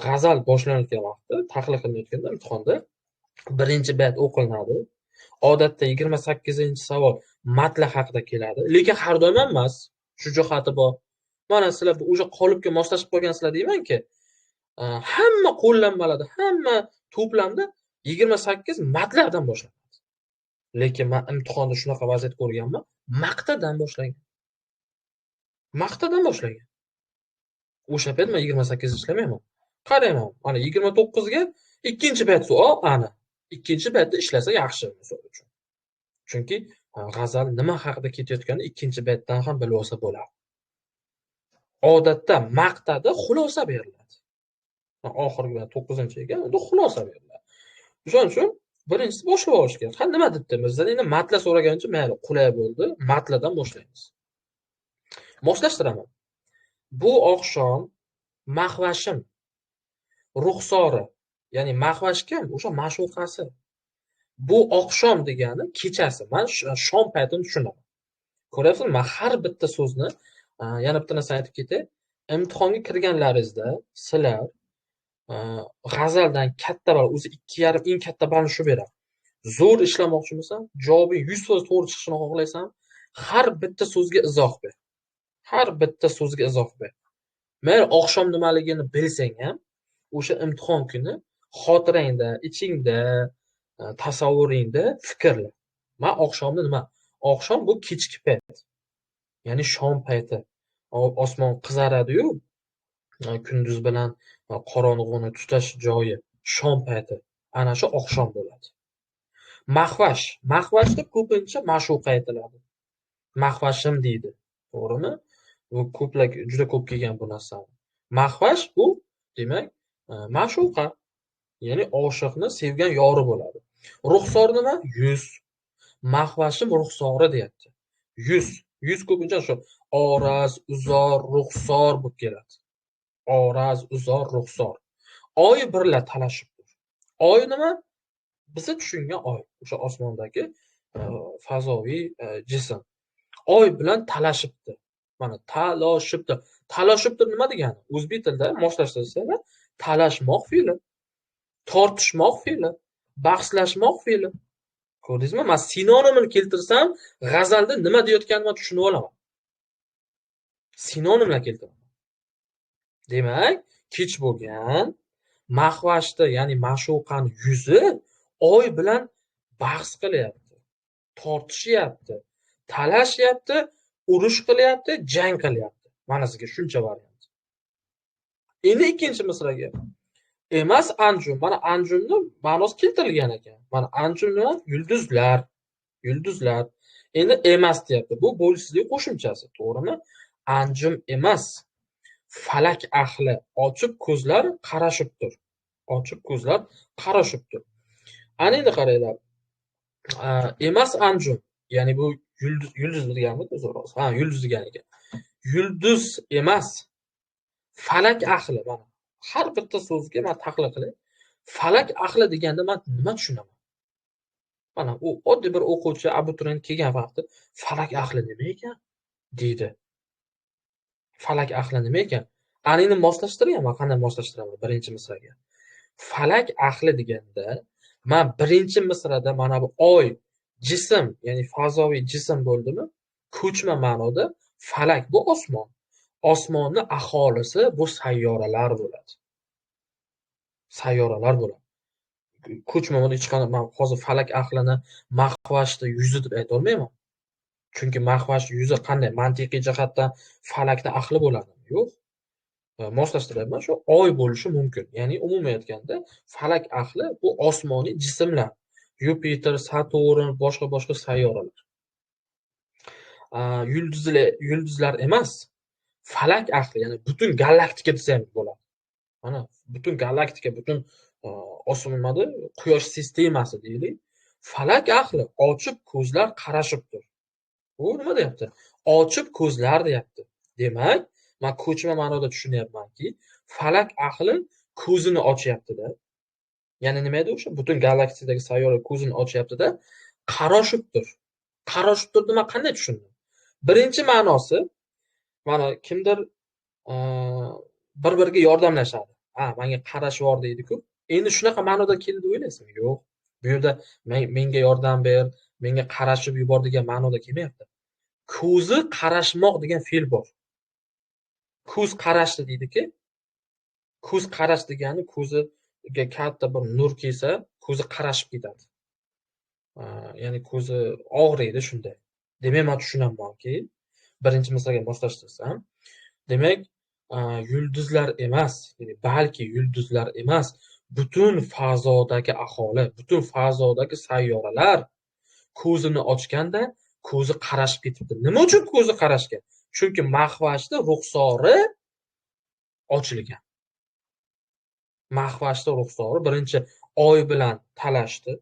g'azal boshlanayotgan vaqtda, tahlil qilinayotganda imtihonda birinchi bayt o'qilinadi. Odatda 28-savol matla haqida keladi, lekin har doim ham emas. Shu jihati bor. Mana sizlar o'sha qolipga moslashib qolgansizlar deymanki, hamma qo'llanmalarda, hamma to'plamda 28 matlardan boshlanadi. Lekin men imtihonda shunaqa vaziyat ko'rganman, maqtadan boshlangan. Maqtadan boshlangan. O'sha payt men 28 ishlamayman. Qarayman, mana 29 ga ikkinchi bayt ana. Ikkinchi baytda ishlasa yaxshi misol uchun. Chunki g'azal nima haqida ketayotganini ikkinchi baytdan ham bilib olsa bo'ladi. Odatda maqtada xulosa beriladi. Oxirgi 9-ga unda xulosa beriladi. O'shaning uchun birinchisi boshlab olish kerak. Ha, nima debdi? Bizdan endi matla so'ragancha mayli, qulay bo'ldi. Matladan boshlaymiz. Moslashtiraman. Bu oqshom mahvashim ruxsori, ya'ni mahvash kim? O'sha ma'shuqasi. Bu oqshom degani kechasi. Men shom paytini tushunaman. Ko'ryapsizmi? Men har bitta so'zni yana bitta narsani aytib ketay. Imtihonga kirganlaringizda sizlar g'azaldan katta ball, o'zi 2,5 eng katta ballni shu beradi. Zo'r ishlamoqchimisan, javobing 100% to'g'ri chiqishini xohlaysan, har bitta so'zga izoh ber. Har bitta so'zga izoh ber. Mayli oqshom nimaligini bilsang ham, o'sha imtihon kuni xotirangda, ichingda, tasavvuringda fikrla. Men oqshomni nima? Oqshom bu kechki payt. Ya'ni shom payti. Osmon qizaradi-yu, kunduz bilan qorong'uni tutash joyi shom payti. Ana shu oqshom bo'ladi. Mahvash. Mahvashda ko'pincha ma'shuqa aytiladi. Mahvashim deydi. To'g'rimi? Bu ko'plar juda ko'p kelgan bu narsani. Mahvash bu demak ma'shuqa, ya'ni oshiqni sevgan yori bo'ladi. Ruxsor nima? Yuz. Mahvashim ruxsori deyapti. Yuz ko'pincha shu oraz, uzor, ruxsor bo'lib keladi. Oraz, uzor, ruxsor. Oy birla talashibdir. Oy nima? Bizni tushungan oy, o'sha osmondagi fazoviy jism. Oy bilan talashibdi. Mana talashibdi. Talashibdi nima degani? O'zbek tilida moslashtirsa, talashmoq fe'li, tortishmoq fe'li, bahslashmoq fe'li. Ko'rdingizmi? Men sinonimini keltirsam, g'azalda nima deyotganimni tushunib olaman. Sinonimlar keltiraman. Demak, kech bo'lgan mahvashda, ya'ni ma'shuqani yuzi oy bilan bahs qilyapti, tortishyapti, talashyapti, urush qilyapti, jang qilyapti. Mana sizga shuncha variant. Endi ikkinchi misraga. Emas anjum. Mana anjumni ma'nosi keltirilgan ekan. Mana anjum nima? Yulduzlar. Yulduzlar. Endi emas deyapti. Bu bo'lishsizlik qo'shimchasi, to'g'rimi? Anjum emas. Falak ahli ochiq ko'zlar qarashibdir. Ochiq ko'zlar qarashibdir. Ana endi qaranglar. Emas anjum, ya'ni bu yulduz deganmi o'zi? Ha, yulduz degan ekan. Yulduz emas. Falak ahli. Mana har bitta so'zga men tahlil qilay. Falak ahli deganda men nima tushunaman? Mana u oddiy bir o'quvchi, abituriyent kelgan vaqtda falak ahli nima ekan deydi. Falak ahli nima ekan? Ana endi moslashtiryapman. Qanday moslashtiraman birinchi misraga? Falak ahli deganda men birinchi misrada mana bu oy, jism, ya'ni fazoviy jism bo'ldimi? Ko'chma ma'noda falak bu osmon. Osmonni aholisi bu sayyoralar bo'ladi. Sayyoralar bo'ladi. Ko'chma ma'noda hech qanday men hozir falak ahlini mahvashda yuzi deb ayta olmayman. Chunki mahvash yuzi qanday mantiqiy jihatdan falakda ahli bo'ladi? Yo'q. Moslashtiryapman, shu oy bo'lishi mumkin. Ya'ni umuman aytganda falak ahli bu osmoniy jismlar. Yupiter, Saturn, boshqa sayyoralar. Yulduzlar emas. Falak ahli, ya'ni butun galaktika desa ham bo'ladi. Mana butun galaktika, butun osmonnada quyosh sistemasi deylik. Falak ahli ochib ko'zlar qarashibdir. Bu nima deyapti? Ochib ko'zlar deyapti. Demak, men ko'chma ma'noda tushunyapmanki, falak ahli ko'zini ochyapti-da. Ya'ni nima edi o'sha? Butun galaktiyadagi sayyora ko'zini ochyapti-da, qarashibdir. Qarashibdir nima qanday tushundim? Birinchi ma'nosi, mana kimdir bir-biriga yordamlashadi. Ha, menga qarash bor deydi-ku. Endi shunaqa ma'noda keldi o'ylaysizmi? Yo'q. Bu yerda menga yordam ber, menga qarashib yubor degan ma'noda kelmayapti. Ko'zi qarashmoq degan fe'l bor. Ko'z qarashdi deydi-ki, ko'z qarash degani ko'ziga katta bir nur kelsa, ko'zi qarashib ketadi. Ya'ni ko'zi og'riydi shunday. Demak, men tushunamanki, birinchi misolga moslashtirsam, demak, yulduzlar emas, ya'ni balki yulduzlar emas, butun fazodagi aholi, butun fazodagi sayyoralar ko'zini ochganda ko'zi qarashib ketibdi. Nima uchun ko'zi qarashgan? Chunki Mahvashni ruxsori ochilgan. Mahvashni ruxsori birinchi oy bilan talashdi.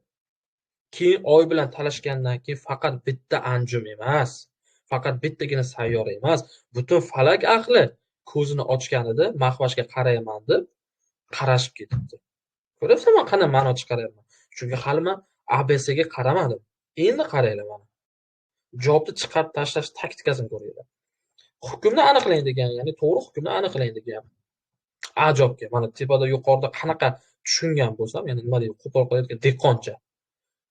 Keyin oy bilan talashgandan keyin faqat bitta anjum emas, faqat bittagina sayyora emas, butun falak ahli ko'zini ochganida Mahvashga qarayman deb qarashib ketibdi. Ko'ryapsanmi qanday ma'no chiqaryapman? Chunki hali men ABSga qaramadim. Endi qaranglar mana. Javobni chiqarib tashlash taktikasini ko'ringlar. Hukmni aniqlaydigan, ya'ni to'g'ri hukmni aniqlaydigan A javobga mana tepada yuqorida qanaqa tushungan bo'lsam, ya'ni nima deydi, qo'pol qilayotgan dehqoncha.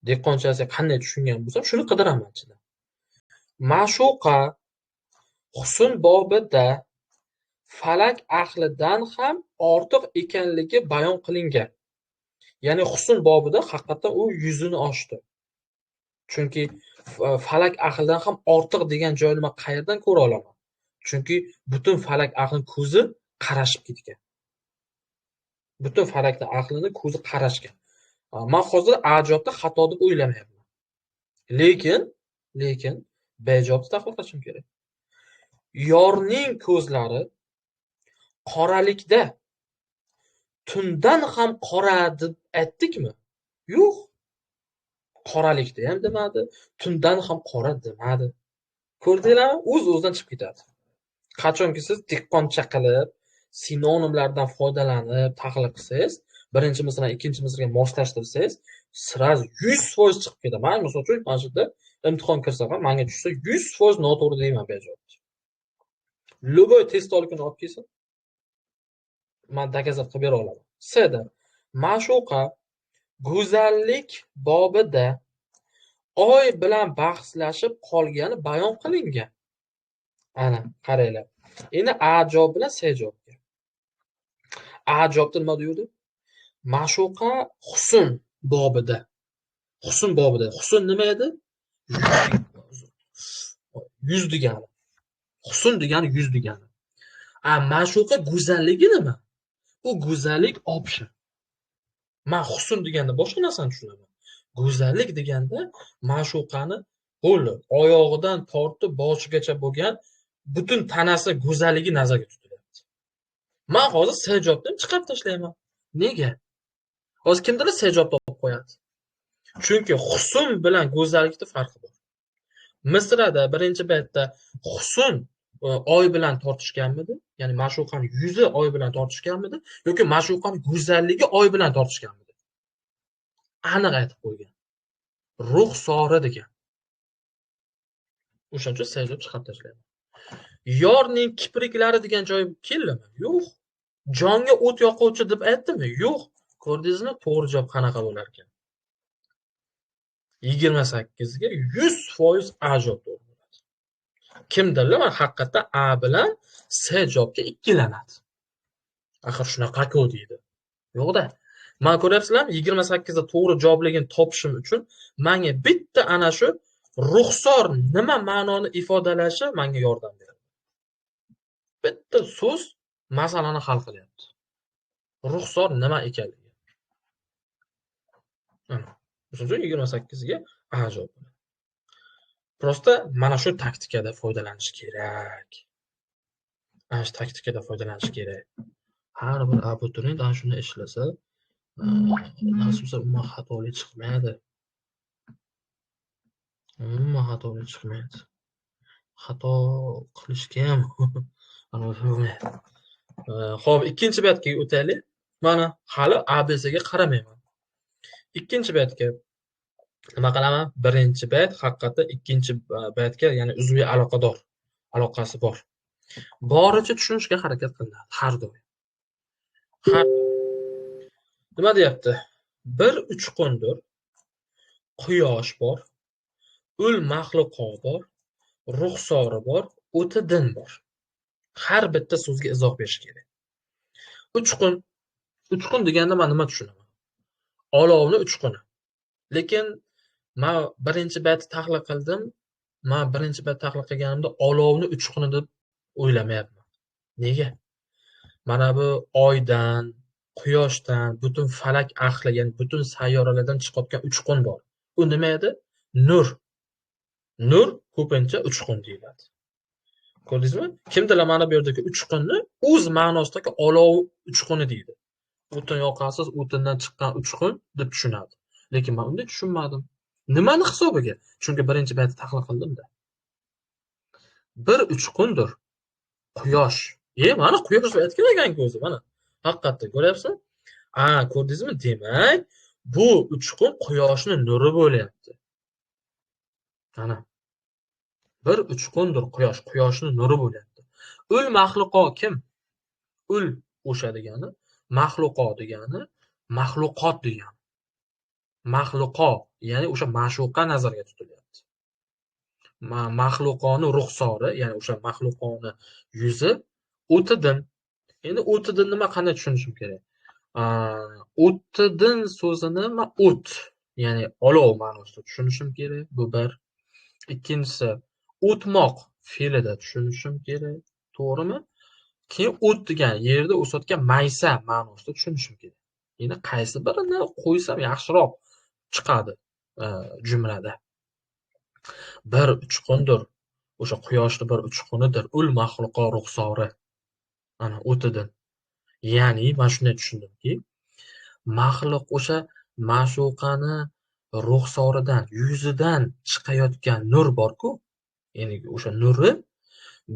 Dehqonchasi qanday tushungan bo'lsam, shuni qidiraman ichida. Ma'shuqa husn bobida falak ahlidan ham ortiq ekanligi bayon qilingan. Ya'ni husn bobida haqiqatan u yuzini ochdi. Chunki falak ahlidan ham ortiq degan joyni men qayerdan ko'ra olaman? Chunki butun falak ahli ko'zi qarashib ketgan. Butun falakning ahlini ko'zi qarashgan. Men hozir A javobda xato deb o'ylamayapman. Lekin B javobni tahlil qilishim kerak. Yorning ko'zlari qoralikda tundan ham qora deb aytdikmi? Yo'q. Qoralikda ham demadi, tundan ham qora demadi. Ko'rdinglarmi? O'z-o'zidan chiqib ketadi. Qachonki siz dehqoncha qilib, sinonimlardan foydalanib tahlil qilsangiz, birinchi misrani ikkinchi misraga moslashtirsangiz, sraz 100% chiqib ketadi. Men misol uchun mana shu yerda imtihon kirsa ham menga tushsa 100% noto'g'ri deyman bu javobni. Любой test olib olib kelsin. Men dokazat qilib bera olaman. C'da ma'shuqa go'zallik bobida oy bilan bahslashib qolgani bayon qilingan. Ana, qaranglar. Endi A javob bilan C javobga. A javobda nima deydi? Ma'shuqa husn bobida. Husn bobida. Husn nima edi? Yuz degani. Husn degani yuz degani. Ma'shuqa go'zalligi nima? U go'zallik option. Men husn deganda boshqa narsani tushunaman. Go'zallik deganda ma'shuqani qo'li, oyog'idan tortib boshigacha bo'lgan butun tanasi go'zalligi nazarda tutilyapti. Men hozir C javobni chiqarib tashlayman. Nega? Hozir kimdir C javob topib qo'yadi. Chunki husn bilan go'zallikning farqi bor. Misrada birinchi baytda husn oy bilan tortishganmidi? Ya'ni ma'shuqaning yuzi oy bilan tortishganmidi yoki ma'shuqaning go'zalligi oy bilan tortishganmidi? Aniq aytib qo'ygan. Ruxsori degan. O'shaning uchun C javob chiqarib tashlayman. Yorning kipriklari degan joy keldimi? Yo'q. Jonga o't yoquvchi deb aytdimi? Yo'q. Ko'rdingizmi? To'g'ri javob qanaqa bo'lar ekan? 28 ga 100% A javob to'g'ri bo'ladi. Kimdirlar men haqiqatdan A bilan C javobga ikkilanadi. Axir shunaqa-ku deydi. Yo'q-da. Men ko'ryapsizlarmi? 28 da to'g'ri javobligini topishim uchun menga bitta ana shu ruxsor nima ma'noni ifodalashi menga yordam beradi. Bitta so'z masalani hal qilyapti. Ruxsor nima ekanligi. O'sha 28 ga A javob bo'ladi. Prosta mana shu taktikada foydalanish kerak. Ana shu taktikada foydalanish kerak. Har bir abituriyent ana shuni ishlasa, nasibsa umuman xatolik chiqmaydi. Umuman xatolik chiqmaydi. Xato qilishga ham bo'lmaydi. Xo'p, ikkinchi baytga o'taylik. Mana hali ABSga qaramayman. Ikkinchi baytga nima qilaman? Birinchi bayt haqiqatda ikkinchi baytga, ya'ni uzviy aloqasi bor. Boricha tushunishga harakat qilinadi har doim. Har nima deyapti? Bir uchqundir, quyosh bor, ul maxluqo bor, ruxsori bor, o'ti din bor. Har bitta so'zga izoh berish kerak. Uchqun, uchqun deganda men nima tushunaman? Olovni uchquni. Lekin men birinchi baytni tahlil qildim. Men birinchi bayt tahlil qilganimda olovni uchquni deb o'ylamayapman. Nega? Mana bu oydan, quyoshdan, butun falak ahli, ya'ni butun sayyoralardan chiqayotgan uchqun bor. U nima edi? Nur. Nur ko'pincha uchqun deyiladi. Ko'rdingizmi? Kimdirlar mana bu yerdagi uchqunni o'z ma'nosidagi olov uchquni deydi. O'tin yoqasiz, o'tindan chiqqan uchqun deb tushunadi. Lekin men unday tushunmadim. Nimani hisobiga? Chunki birinchi baytni tahlil qildim-da. Bir uchqundir, quyosh. Mana quyosh aytgan ekan-ku o'zi, mana. Haqiqatda ko'ryapsan? Ko'rdingizmi? Demak, bu uchqun quyoshning nuri bo'lyapti. Mana. Bir uchqundir quyosh, quyoshning nuri bo'lyapti. Ul maxluqo kim? Ul o'sha degani, maxluqo degani, maxluqot degani. Maxluqo, ya'ni o'sha ma'shuqa nazarga tutilyapti. Maxluqoni ruxsori, ya'ni o'sha maxluqoni yuzi o'tidan. Endi o'tidan nima qanday tushunishim kerak? O'tidan so'zini men o't, ya'ni olov ma'nosida tushunishim kerak. Bu bir. Ikkinchisi, o'tmoq fe'lida tushunishim kerak. To'g'rimi? Keyin o't degan yerda o'sayotgan maysa ma'nosida tushunishim kerak. Endi qaysi birini qo'ysam yaxshiroq chiqadi jumlada. Bir uchqundir, o'sha quyoshning bir uchqunidir, ul maxluqo ruxsori. Ana o'tidan. Ya'ni men shunday tushundimki, maxluq o'sha ma'shuqani ruxsoridan, yuzidan chiqayotgan nur bor-ku, ya'ni o'sha nuri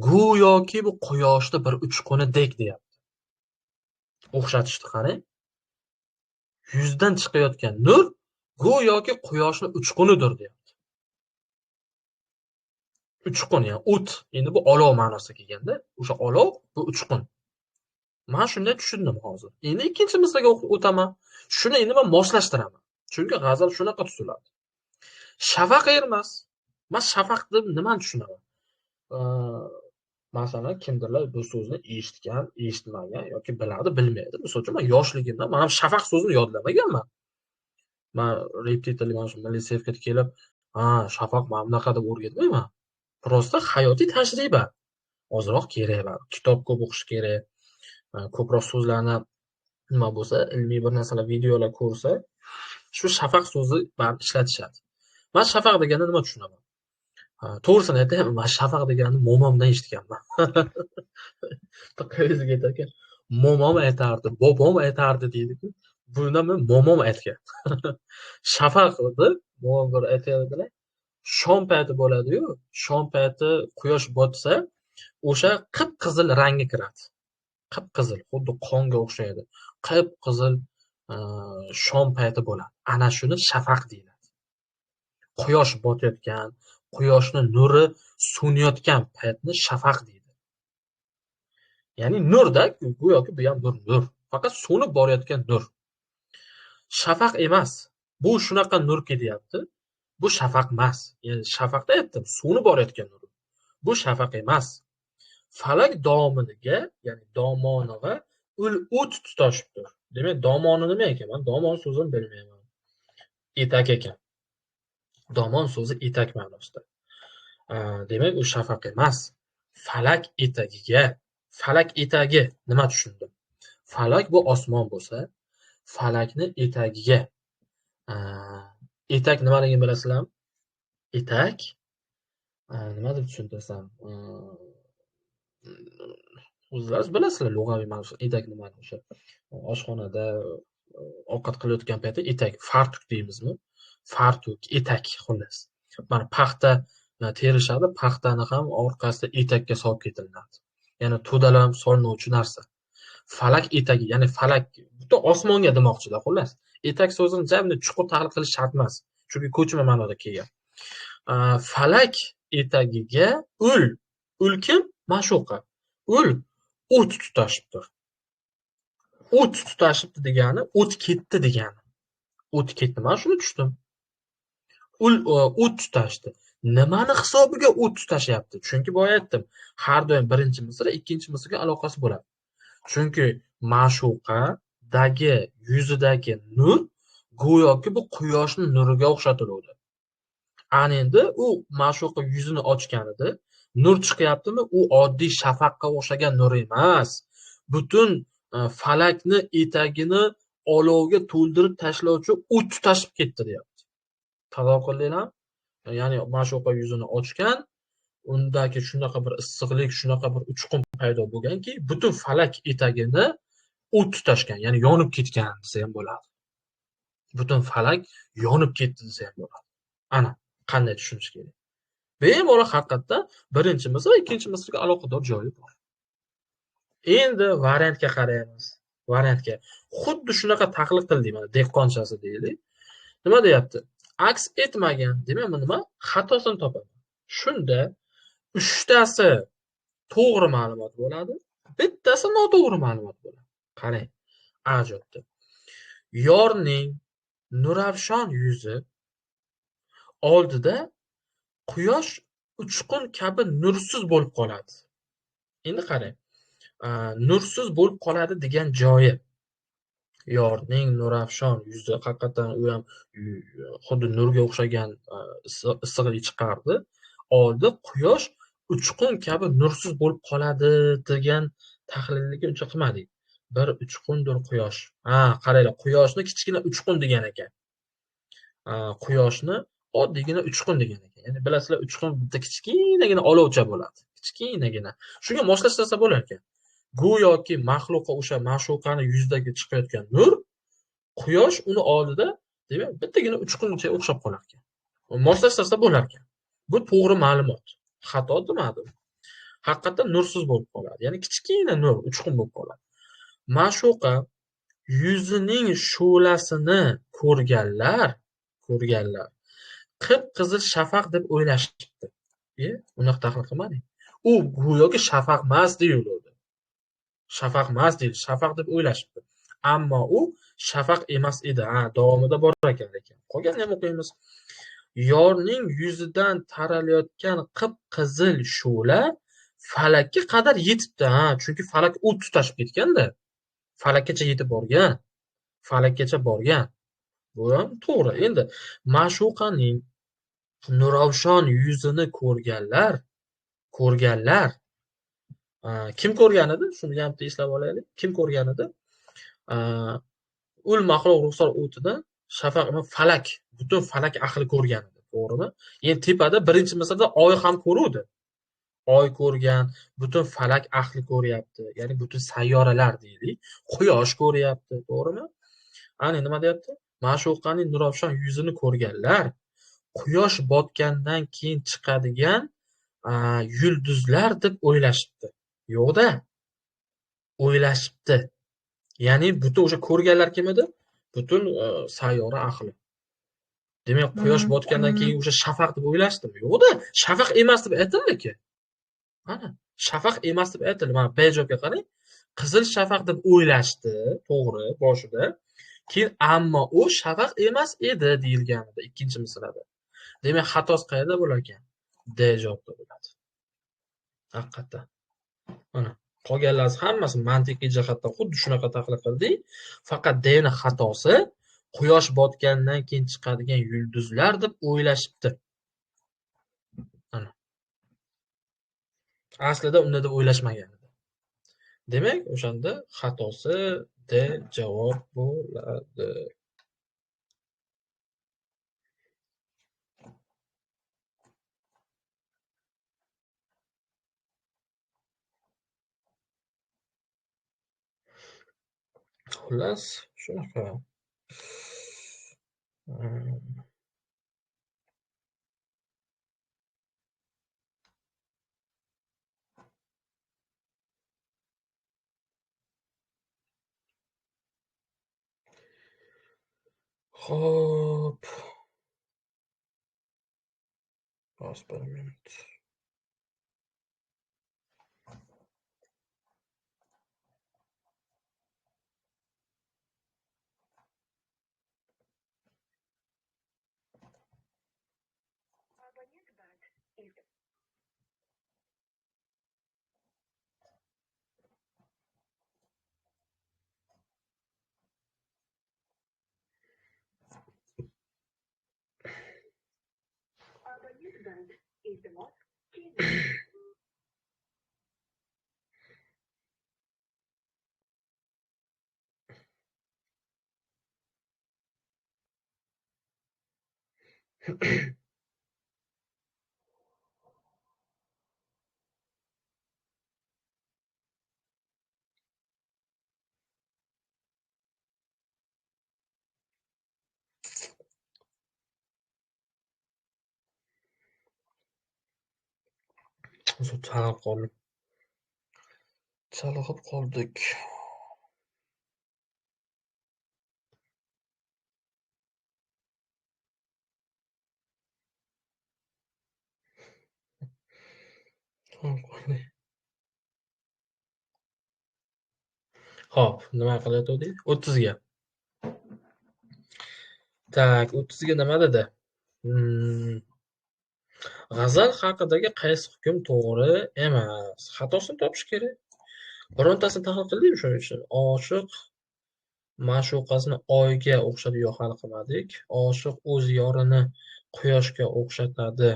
go'yoki bu quyoshning bir uchqunidek deyapti. O'xshatishni qarang. Yuzidan chiqayotgan nur go'yoki quyoshning uchqunidir deyapti. Uchqun, ya'ni o't. Endi bu olov ma'nosida kelganda, o'sha olov bu uchqun. Men shunday tushundim hozir. Endi ikkinchi misolga o'taman. Shuni endi men moslashtiraman. Chunki g'azal shunaqa tuziladi. Shafaq emas. Men shafaq deb nimani tushunaman? Masalan, kimdirlar bu so'zni eshitgan, eshitmagan yoki biladi, bilmaydi. Misol uchun men yoshligimda men ham shafaq so'zini yodlamaganman. Men repetitorlik mana shu milliy sevkada kelib, shafaq mana bunaqa deb o'rgatmayman. Prosta hayotiy tajriba. Ozroq kerak va kitob ko'p o'qish kerak. Ko'proq so'zlarni nima bo'lsa, ilmiy bir narsalar, videolar ko'rsa, shu shafaq so'zi baribir ishlatishadi. Men shafaq deganda nima tushunaman? To'g'risini aytay, men shafaq deganni momomdan eshitganman. Qaysiga aytarkan, momom aytardi, bobom aytardi deydi-ku. Buni men momom aytgan. Shafaq deb momom bir aytadilar. Shom payti bo'ladi-yu, shom payti quyosh botsa, o'sha qip-qizil rangga kiradi. Qip-qizil, xuddi qonga o'xshaydi. Qip-qizil shom payti bo'ladi. Ana shuni shafaq deyiladi. Quyosh botayotgan, quyoshning nuri so'nayotgan paytni shafaq deydi. Ya'ni nurda, go'yoki bu ham nur. Faqat so'nib borayotgan nur. Shafaq emas. Bu shunaqa nurki deyapti. Bu shafaq emas. Ya'ni shafaqda aytdim, so'nib borayotgan nur. Bu shafaq emas. Falak dominiga, ya'ni domonig'a o't tutashibdir. Demak, domoni nima ekan? Men domon so'zini bilmayman. Etak ekan. Domon so'zi etak ma'nosida. Demak, u shafaq emas. Falak etagiga. Falak etagi nima tushundim? Falak bu osmon bo'lsa, falakni etagiga. Etak nimaligini bilasizlarmi? Etak nima deb tushuntirsam? O'zlaringiz bilasizlar lug'aviy ma'nosi. Etak nima? O'sha oshxonada ovqat qilayotgan paytda etak, fartuk deymizmi? Fartuk, etak xullas. Mana paxta terishadi, paxtani ham orqasida etakka solib ketiladi. Ya'ni to'dalam solinuvchi narsa. Falak etagi, ya'ni falak butun osmonga demoqchilar xullas. Etak so'zini jamni chuqur tahlil qilish shart emas. chunki ko'chma ma'noda kelgan. Falak etagiga ul. Ul kim? Ma'shuqa. Ul o't tutashibdi. O't tutashibdi degani o't ketdi degani. O't ketdi. Men shuni tushundim. O't tutashdi. Nimani hisobiga o't tutashyapti? Chunki boya aytdim, har doim birinchi misra ikkinchi misraga aloqasi bo'ladi. Chunki ma'shuqadagi yuzidagi nur go'yoki bu quyoshning nuriga o'xshatiladi. Ana endi u ma'shuqa yuzini ochganida nur chiqyaptimi? U oddiy shafaqqa o'xshagan nur emas. Butun falakni etagini olovga to'ldirib tashlovchi o't tutashib ketdi deyapti. Tasavvur qilinglar. Ya'ni ma'shuqa yuzini ochgan, undagi shunaqa bir issiqlik, shunaqa bir uchqun paydo bo'lganki, butun falak etagini o't tutashgan, ya'ni yonib ketgan desa ham bo'ladi. Butun falak yonib ketdi desa ham bo'ladi. Ana qanday tushunish kerak. Bemalol haqiqatda birinchi misra ikkinchi misraga aloqador joyi bor. Endi variantga qaraymiz. Variantga xuddi shunaqa taqlid qildik, mana dehqonchasi deylik. Nima deyapti? Aks etmagan, demak nima? Xatosini topaman. Shunda 3 tasi to'g'ri ma'lumot bo'ladi, bittasi noto'g'ri ma'lumot bo'ladi. Qarang, ajabdir. Yorning nuravshon yuzi oldida quyosh uchqun kabi nursiz bo'lib qoladi. Endi qarang, nursiz bo'lib qoladi degan joyi. Yorning nuravshon yuzi, haqiqatan u ham xuddi nurga o'xshagan issiqlik chiqardi. Oldida quyosh uchqun kabi nursiz bo'lib qoladi degan tahlilga uncha qilmadik. Bir uchqundir quyosh. Qaranglar, quyoshni kichkina uchqun degan ekan. Quyoshni oddiygina uchqun degan ekan. Ya'ni bilasizlar, uchqun bitta kichkinagina olovcha bo'ladi. Kichkinagina. Shunga moslashtirsa bo'lar ekan. Go'yoki maxluqa o'sha ma'shuqani yuzidagi chiqayotgan nur, quyosh uni oldida, demak, bittagina uchqunga o'xshab qolar ekan. Moslashtirsa bo'lar ekan. Bu to'g'ri ma'lumot. Xato demadim. Haqiqatdan nursiz bo'lib qoladi. Ya'ni kichkina nur, uchqun bo'lib qoladi. Ma'shuqa yuzining shu'lasini ko'rganlar qip-qizil shafaq deb o'ylashibdi. Unaqa tahlil qilmading. U go'yoki shafaq emas deyiladi. Shafaq emas deydi, shafaq deb o'ylashibdi. Ammo u shafaq emas edi. Davomida bor ekan lekin. Qolganini ham o'qiymiz. Yorning yuzidan taralayotgan qip-qizil shu'la falakka qadar yetibdi. Chunki falak o't tutashib ketganda. Falakkacha yetib borgan. Falakkacha borgan. Bu ham to'g'ri. Endi ma'shuqaning nuravshon yuzini ko'rganlar kim ko'rgan edi? Shuni ham eslab olaylik. Kim ko'rgan edi? Ul maxluq ruxsor o'tida shafaq, falak, butun falak ahli ko'rgan edi, to'g'rimi? Endi tepada birinchi misrda oy ham ko'ruvdi. Oy ko'rgan, butun falak ahli ko'ryapti. Ya'ni butun sayyoralar deylik, quyosh ko'ryapti, to'g'rimi? Ana nima deyapti? Ma'shuqaning nuravshon yuzini ko'rganlar quyosh botgandan keyin chiqadigan yulduzlar deb o'ylashibdi. Yo'qda, o'ylashibdi. Ya'ni butun o'sha ko'rganlar kim edi? Butun sayyora ahli. Demak, quyosh botgandan keyin o'sha shafaq deb o'ylashdimi? Yo'qda, shafaq emas deb aytildi-ku. Mana, shafaq emas deb aytildi. Mana B javobga qarang. Qizil shafaq deb o'ylashdi, to'g'ri, boshida. Keyin ammo u shafaq emas edi deyilganida ikkinchi misrada. Demak, xatos qayerda bo'lar ekan? D javobda bo'ladi. Haqiqatdan. Mana, qolganlar hammasi mantiqiy jihatdan xuddi shunaqa tahlil qildik. Faqat D ning xatosi quyosh botgandan keyin chiqadigan yulduzlar deb o'ylashibdi. Mana. Aslida unda deb o'ylashmagan edi. Demak, o'shanda xatosi D javob bo'ladi. Xullas, shunaqa. Xo'p. Past bir minut. Chalg'ib qoldik. Hop, nima qilayotgandik? 30 ga. Tak, 30 ga nima dedi? G'azal haqidagi qaysi hukm to'g'ri emas? Xatosini topish kerak. Birontasini tahlil qildikmi shuning uchun? Oshiq ma'shuqasini oyga o'xshadi, yo'q, hali qilmadik. Oshiq o'z yorini quyoshga o'xshatadi.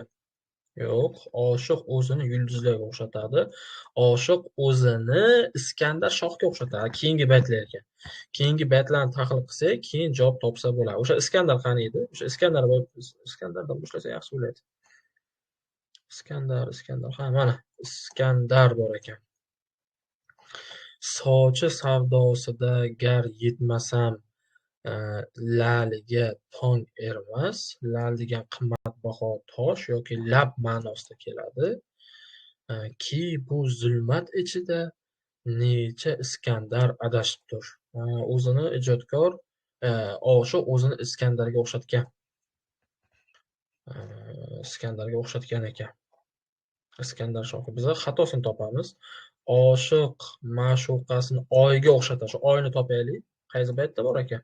Yo'q, oshiq o'zini yulduzlarga o'xshatadi. Oshiq o'zini Iskandar shohga o'xshatadi. Keyingi baytlar ekan. Keyingi baytlarni tahlil qilsak, keyin javob topsa bo'ladi. O'sha Iskandar qani edi? O'sha Iskandardan boshlasa yaxshi bo'ladi. Iskandar. Ha, mana Iskandar bor ekan. Sochi savdosida gar yetmasam, laliga tong ermas. Lal degan qimmatbaho tosh yoki lab ma'nosida keladi. Ki bu zulmat ichida necha Iskandar adashibdir. O'zini ijodkor oshiq o'zini Iskandarga o'xshatgan. Iskandarga o'xshatgan ekan. Iskandar shohi. Biz xatosini topamiz. Oshiq ma'shuqasini oyga o'xshatadi. Shu oyni topaylik. Qaysi baytda bor ekan?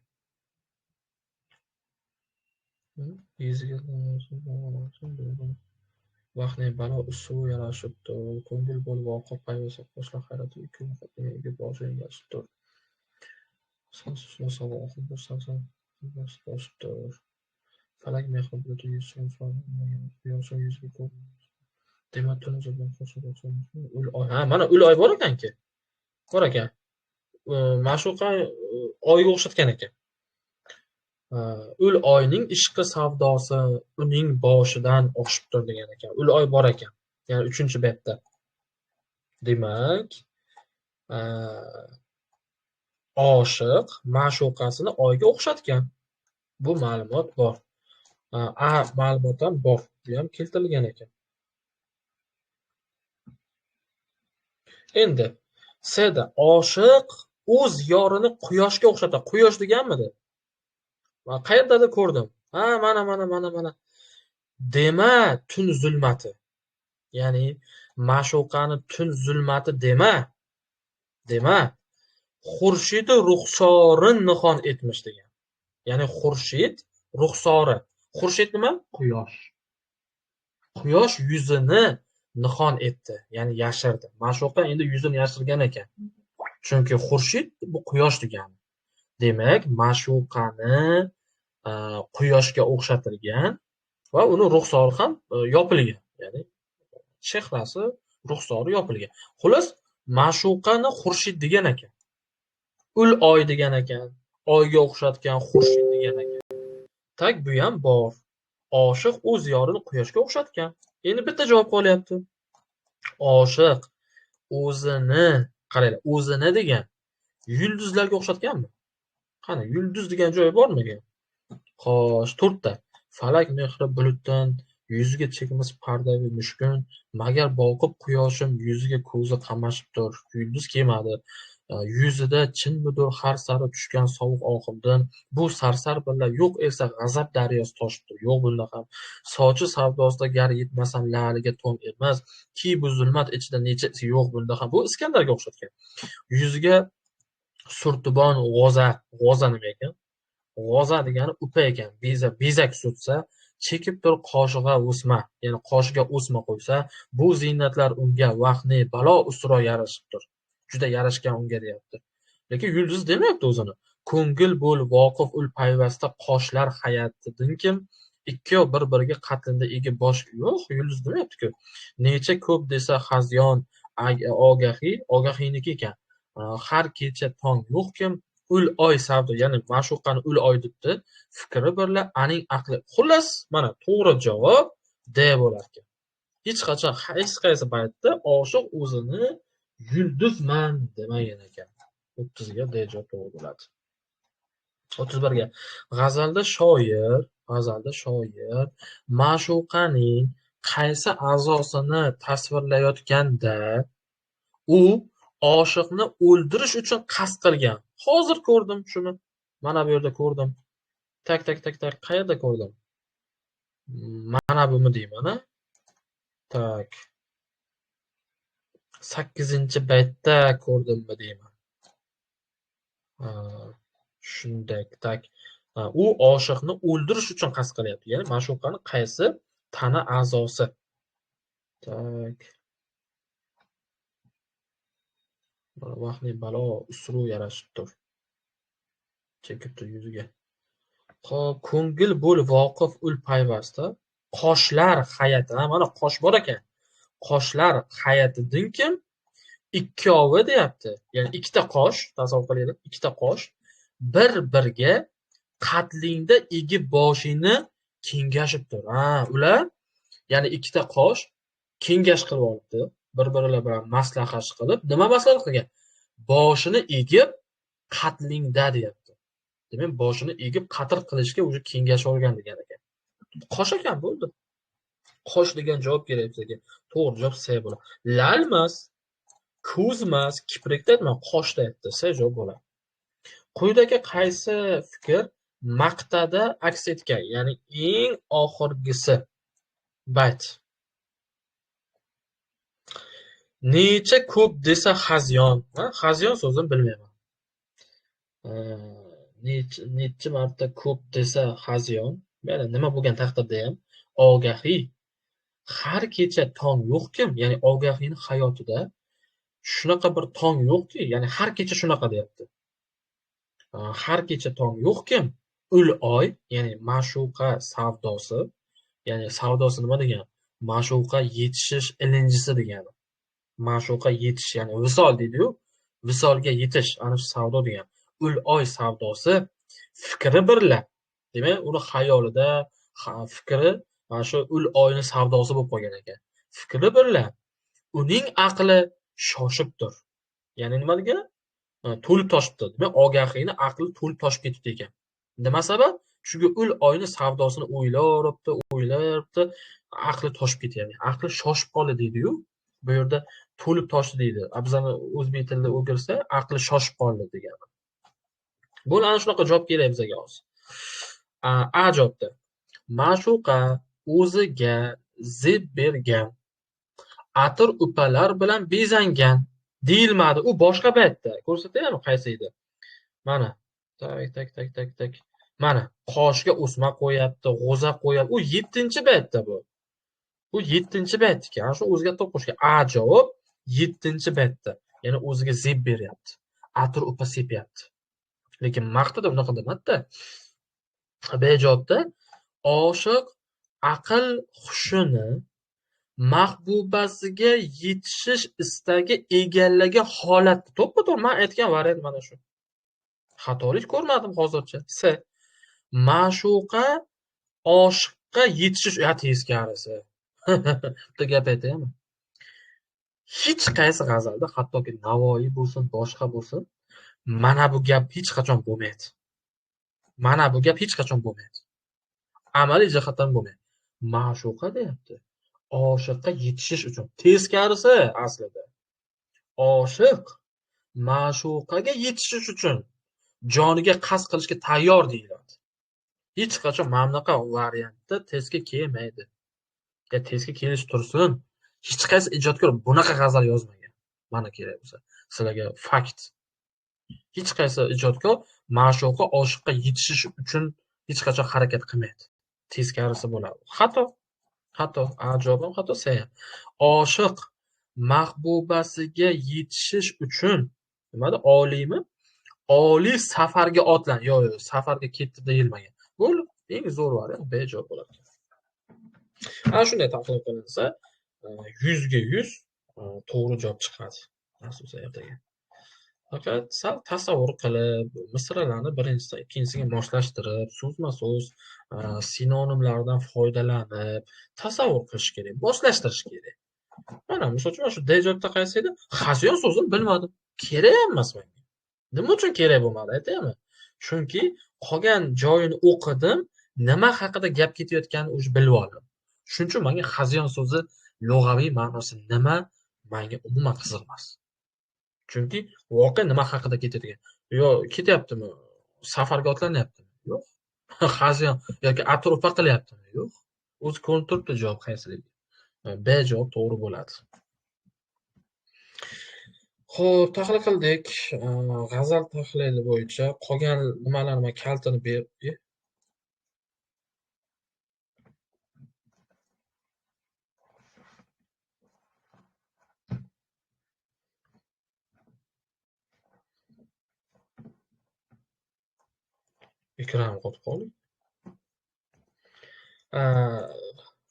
Vaqtning balo usuvi yarashibdir. Ko'ngil bo'lib ovqat qayg'usi qo'shlar hayrati ikki boshi engashibdir. Falak mehri buluti quyoshning yuziga ko'rinmas. Demak, tun uzilgan ul oy. Ha, mana ul oy bor ekan-ki. Bor ekan. Ma'shuqa oyga o'xshatgan ekan. Ul oyning ishqi savdosi uning boshidan oshibdir degan ekan. Ul oy bor ekan. Ya'ni 3-baytda. Demak, oshiq ma'shuqasini oyga o'xshatgan. Bu ma'lumot bor. Ma'lumot ham bor. Bu ham keltirilgan ekan. Endi Seda oshiq o'z yorini quyoshga o'xshatadi. Quyosh deganmidi? Qayerdadir ko'rdim. Mana. Dema tun zulmati. Ya'ni ma'shuqani tun zulmati dema. Xurshidi ruxsorin nihon etmish degan. Ya'ni xurshid ruxsori. Xurshid nima? Quyosh. Quyosh yuzini nihon etdi, ya'ni yashirdi. Ma'shuqa endi yuzini yashirgan ekan. Chunki xurshid bu quyosh degani. Demak, ma'shuqani quyoshga o'xshatilgan va uni ruxsori ham yopilgan. Ya'ni chehrasi, ruxsori yopilgan. Xullas, ma'shuqani xurshid degan ekan. Ul oy degan ekan. Oyga o'xshatgan xurshid degan ekan. Tak bu ham bor. Oshiq o'z yorini quyoshga o'xshatgan. Endi bitta javob qolyapti. Oshiq o'zini, qaranglar, o'zini degan yulduzlarga o'xshatganmi? Qani, yulduz degan joyi bormi? Xo'sh, 4 ta. Falak mehri bulutdan Yuziga chekmas pardaviy mushkun, magar boqib quyoshim yuziga ko'zi qamashibdir. Yulduz kelmadi. Yuzida chinmidur har sari tushgan sovuq oqimdan bu sarsar birla yo'q esa g'azab daryosi toshibdir. Yo'q bunda ham. Sochi savdosida gar yetmasam la'liga to'n emas. Ki bu zulmat ichida nechasi yo'q bunda ham. Bu Iskandarga o'xshatgan. Yuziga surtibon g'o'za nima ekan? G'o'za degani upa ekan. Bezak surtsa, chekib tur qoshig'a o'sma, ya'ni qoshiga o'sma qo'ysa, bu ziynatlar unga vahni balo usro yarashibdir. Juda yarashgan unga deyapti. Lekin yulduz demayapti o'zini. Ko'ngil bo'l voqif ul payvasta qoshlar hayotidin kim? Ikkov bir-biriga qatlinda ega bosh yo'q, yulduz demayapti-ku. Necha ko'p desa xazyon ogahiniki ekan. Har kecha tong yo'q kim? Ul oy savdo, ya'ni ma'shuqani ul oy debdi. Fikri birla aning aqli. Xullas, mana to'g'ri javob D bo'lar ekan. Hech qachon hech qaysi paytda oshiq o'zini yulduzman demagan ekan. 30 ga D javob to'g'ri bo'ladi. 31 ga g'azalda shoir ma'shuqaning qaysi a'zosini tasvirlayotganda u oshiqni o'ldirish uchun qasd qilgan. Hozir ko'rdim shuni. Mana bu yerda ko'rdim. Tak. Qayerda ko'rdim? Mana buni deyman-a. Tak. 8-baytda ko'rdimmi deyman. Shunday. Tak. U oshiqni o'ldirish uchun qasd qilyapti. Ya'ni ma'shuqani qaysi tana a'zosi? Tak. Vahni balo usru yarashibdir. Chekibdi yuziga. Xo'p, ko'ngil bo'l voqif ul payvasta. Qoshlar hayati, mana qosh bor ekan. Qoshlar hayatidan kim? Ikkovi deyapti. Ya'ni ikkita qosh, tasavvur qilaylik, ikkita qosh bir-biriga qatlingda egib boshingni kengashibdir. Ular ya'ni ikkita qosh kengash qilib olibdi. Bir-birlar bilan maslahat qilib, nima maslahat qilgan? Boshini egib qatlingda deyapti. Demak, boshini egib qatl qilishga o'zi kengashib olgan degan ekan. Qosh ekan bo'ldi. Qosh degan javob kerak bizga. To'g'ri javob C bo'ladi. Lalmas, ko'zmas, kiprikda aytma, qoshda aytdi. C javob bo'ladi. Quyidagi qaysi fikr maqtada aks etgan, ya'ni eng oxirgisi bayt. Necha ko'p desa xazyon. Xazyon so'zini bilmayman. Necha marta ko'p desa xazyon. Mana nima bo'lgan taqdirda ham ogahiy. Har kecha tong yo'q kim? Ya'ni ogahiyning hayotida shunaqa bir tong yo'qki, ya'ni har kecha shunaqa deyapti. Har kecha tong yo'q kim? Ul oy, ya'ni ma'shuqa savdosi. Ya'ni savdosi nima degan? Ma'shuqa yetishish ilinjisi degani. Ma'shuqa yetish, ya'ni visol deydi-yu. Visolga yetish, ana shu savdo degan. Ul oy savdosi fikri birla. Demak, uni xayolida fikri mana shu ul oyni savdosi bo'lib qolgan ekan. Fikri birla uning aqli shoshibdir. Ya'ni nima degani? To'lib toshibdi. Demak, ogahiyni aqli to'lib toshib ketibdi ekan. Nima sabab? Chunki ul oyni savdosini o'ylabdi, aqli toshib ketyapti. Aqli shoshib qoldi deydi-yu. Bu yerda to'lib toshdi deydi. Bizani o'zbek tilida o'girsa, aqli shoshib qoldi degani. Bu ana shunaqa javob kerak bizga hozir. A javobda. Ma'shuqa o'ziga zeb bergan atir upalar bilan bezangan deyilmadi. U boshqa baytda. Ko'rsataymi qaysi edi? Mana. Tak. Mana qoshiga o'sma qo'yapti, g'o'za qo'yapti. U 7-baytda bu. Bu 7-baytga. Ana shu o'zgartirib qo'shgan. A javob 7-baytda. Ya'ni o'ziga zeb beryapti. Atir upa sepyapti. Lekin maqtada unaqa demadi-da. B javobda oshiq aql hushini mahbubasiga yetishish istagi egallagan holatda. To'ppa-to'g'ri men aytgan variant mana shu. Xatolik ko'rmadim hozircha. C. Ma'shuqa oshiqqa yetishish teskarisi. Bitta gap aytaymi? Hech qaysi g'azalda, hattoki Navoiy bo'lsin, boshqa bo'lsin, mana bu gap hech qachon bo'lmaydi. Amaliy jihatdan bo'lmaydi. ma'shuqa deyapti. Oshiqqa yetishish uchun. Teskarisi aslida. Oshiq ma'shuqaga yetishish uchun joniga qasd qilishga tayyor deyiladi. Hech qachon mana bunaqa variantda testga kelmaydi. Testga kelish tursin. Hech qaysi ijodkor bunaqa g'azal yozmagan. Mana kerak bo'lsa sizlarga fakt. Hech qaysi ijodkor ma'shuqa oshiqqa yetishish uchun hech qachon harakat qilmaydi. Teskarisi bo'ladi. Xato, javob xato, ham. Oshiq mahbubasiga yetishish uchun nimada oliymi? Oliy safarga otlan. Yo'q, safarga ketdi deyilmagan. Bo'ldi. Eng zo'r variant B javob bo'ladi. Ana shunday tahlil qilinsa, 100 ga 100 to'g'ri javob chiqadi. Nasib ertaga. Faqat sal tasavvur qilib, misralarni birinchisidan ikkinchisiga moslashtirib, so'zma-so'z sinonimlardan foydalanib, tasavvur qilish kerak, moslashtirish kerak. Mana misol uchun shu dejodda qaysi edi? Xazyon so'zini bilmadim. Kerak emas menga. Nima uchun kerak bo'lmadi aytaymi? Chunki qolgan joyini o'qidim, nima haqida gap ketayotganini o'zi bilib oldim. Shuning uchun menga xazyon so'zi lug'aviy ma'nosi nima menga umuman qiziq emas. Chunki voqea nima haqida ketadigan. Yo, ketyaptimi? Safarga otlanyaptimi? Yo'q. Xazyon yoki atrofa qilyaptimi? Yo'q. O'zi ko'rinib turibdi javob qaysiligi. B javob to'g'ri bo'ladi. Xo'p, tahlil qildik. G'azal tahlili bo'yicha qolgan nimalarni kaltini berib ekran qotib qoldi.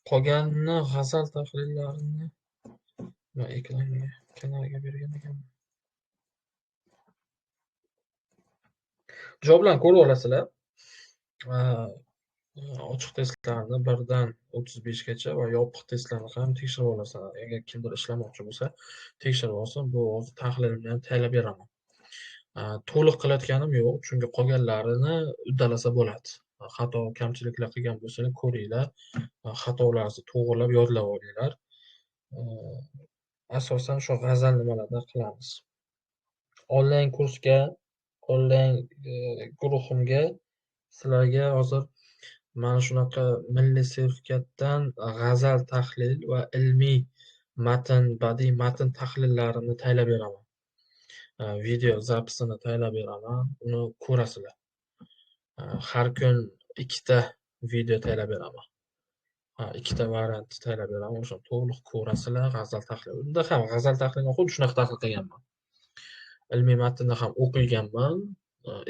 Qolganini g'azal tahlillarini ekranga kanalga bergan ekanman. Javoblarni ko'rib olasizlar. Ochiq testlarni 1 dan 35 gacha va yopiq testlarni ham tekshirib olasizlar. Agar kimdir ishlamoqchi bo'lsa, tekshirib olsin. Bu hozir tahlilimni ham tayyorlab beraman. To'liq qilayotganim yo'q, chunki qolganlarini uddalasa bo'ladi. Xato, kamchiliklar qilgan bo'lsangiz ko'ringlar, xatolarni to'g'rilab yodlab olinglar. Asosan shu g'azal nimalardan qilamiz. Onlayn kursga, onlayn guruhimga sizlarga hozir mana shunaqa milliy sertifikatdan g'azal tahlil va ilmiy matn, badiiy matn tahlillarini tayyorlab beraman. Video zapisini tayyorlab beraman, uni ko'rasizlar. Har kun 2 ta video tayyorlab beraman. 2 ta variant tayyorlab beraman, o'sha to'liq ko'rasizlar. G'azal tahlil. Unda ham g'azal tahlilini xuddi shunaqa tahlil qilganman. Ilmiy matnni ham o'qiganman,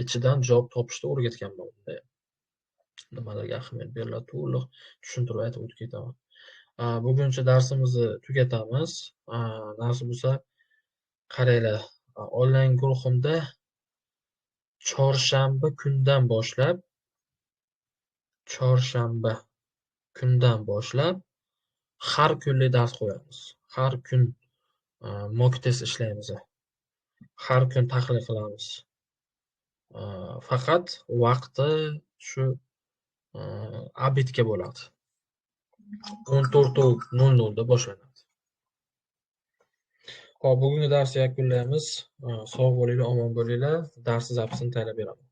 ichidan javob topishni o'rgatganman. Nimalarga ahamiyat beriladi, to'liq tushuntirib aytib o'tib ketaman. Buguncha darsimizni tugatamiz. Nasib bo'lsa, qaranglar, onlayn guruhimda chorshanba kundan boshlab har kunlik dars qo'yamiz. Har kun mock test ishlaymiz. Har kun tahlil qilamiz. Faqat vaqti shu abitga bo'ladi. 14:00 da boshlanadi. Hop, bugungi darsni yakunlaymiz. Sog' bo'linglar, omon bo'linglar. Darsni zapisini tayyorlab beraman.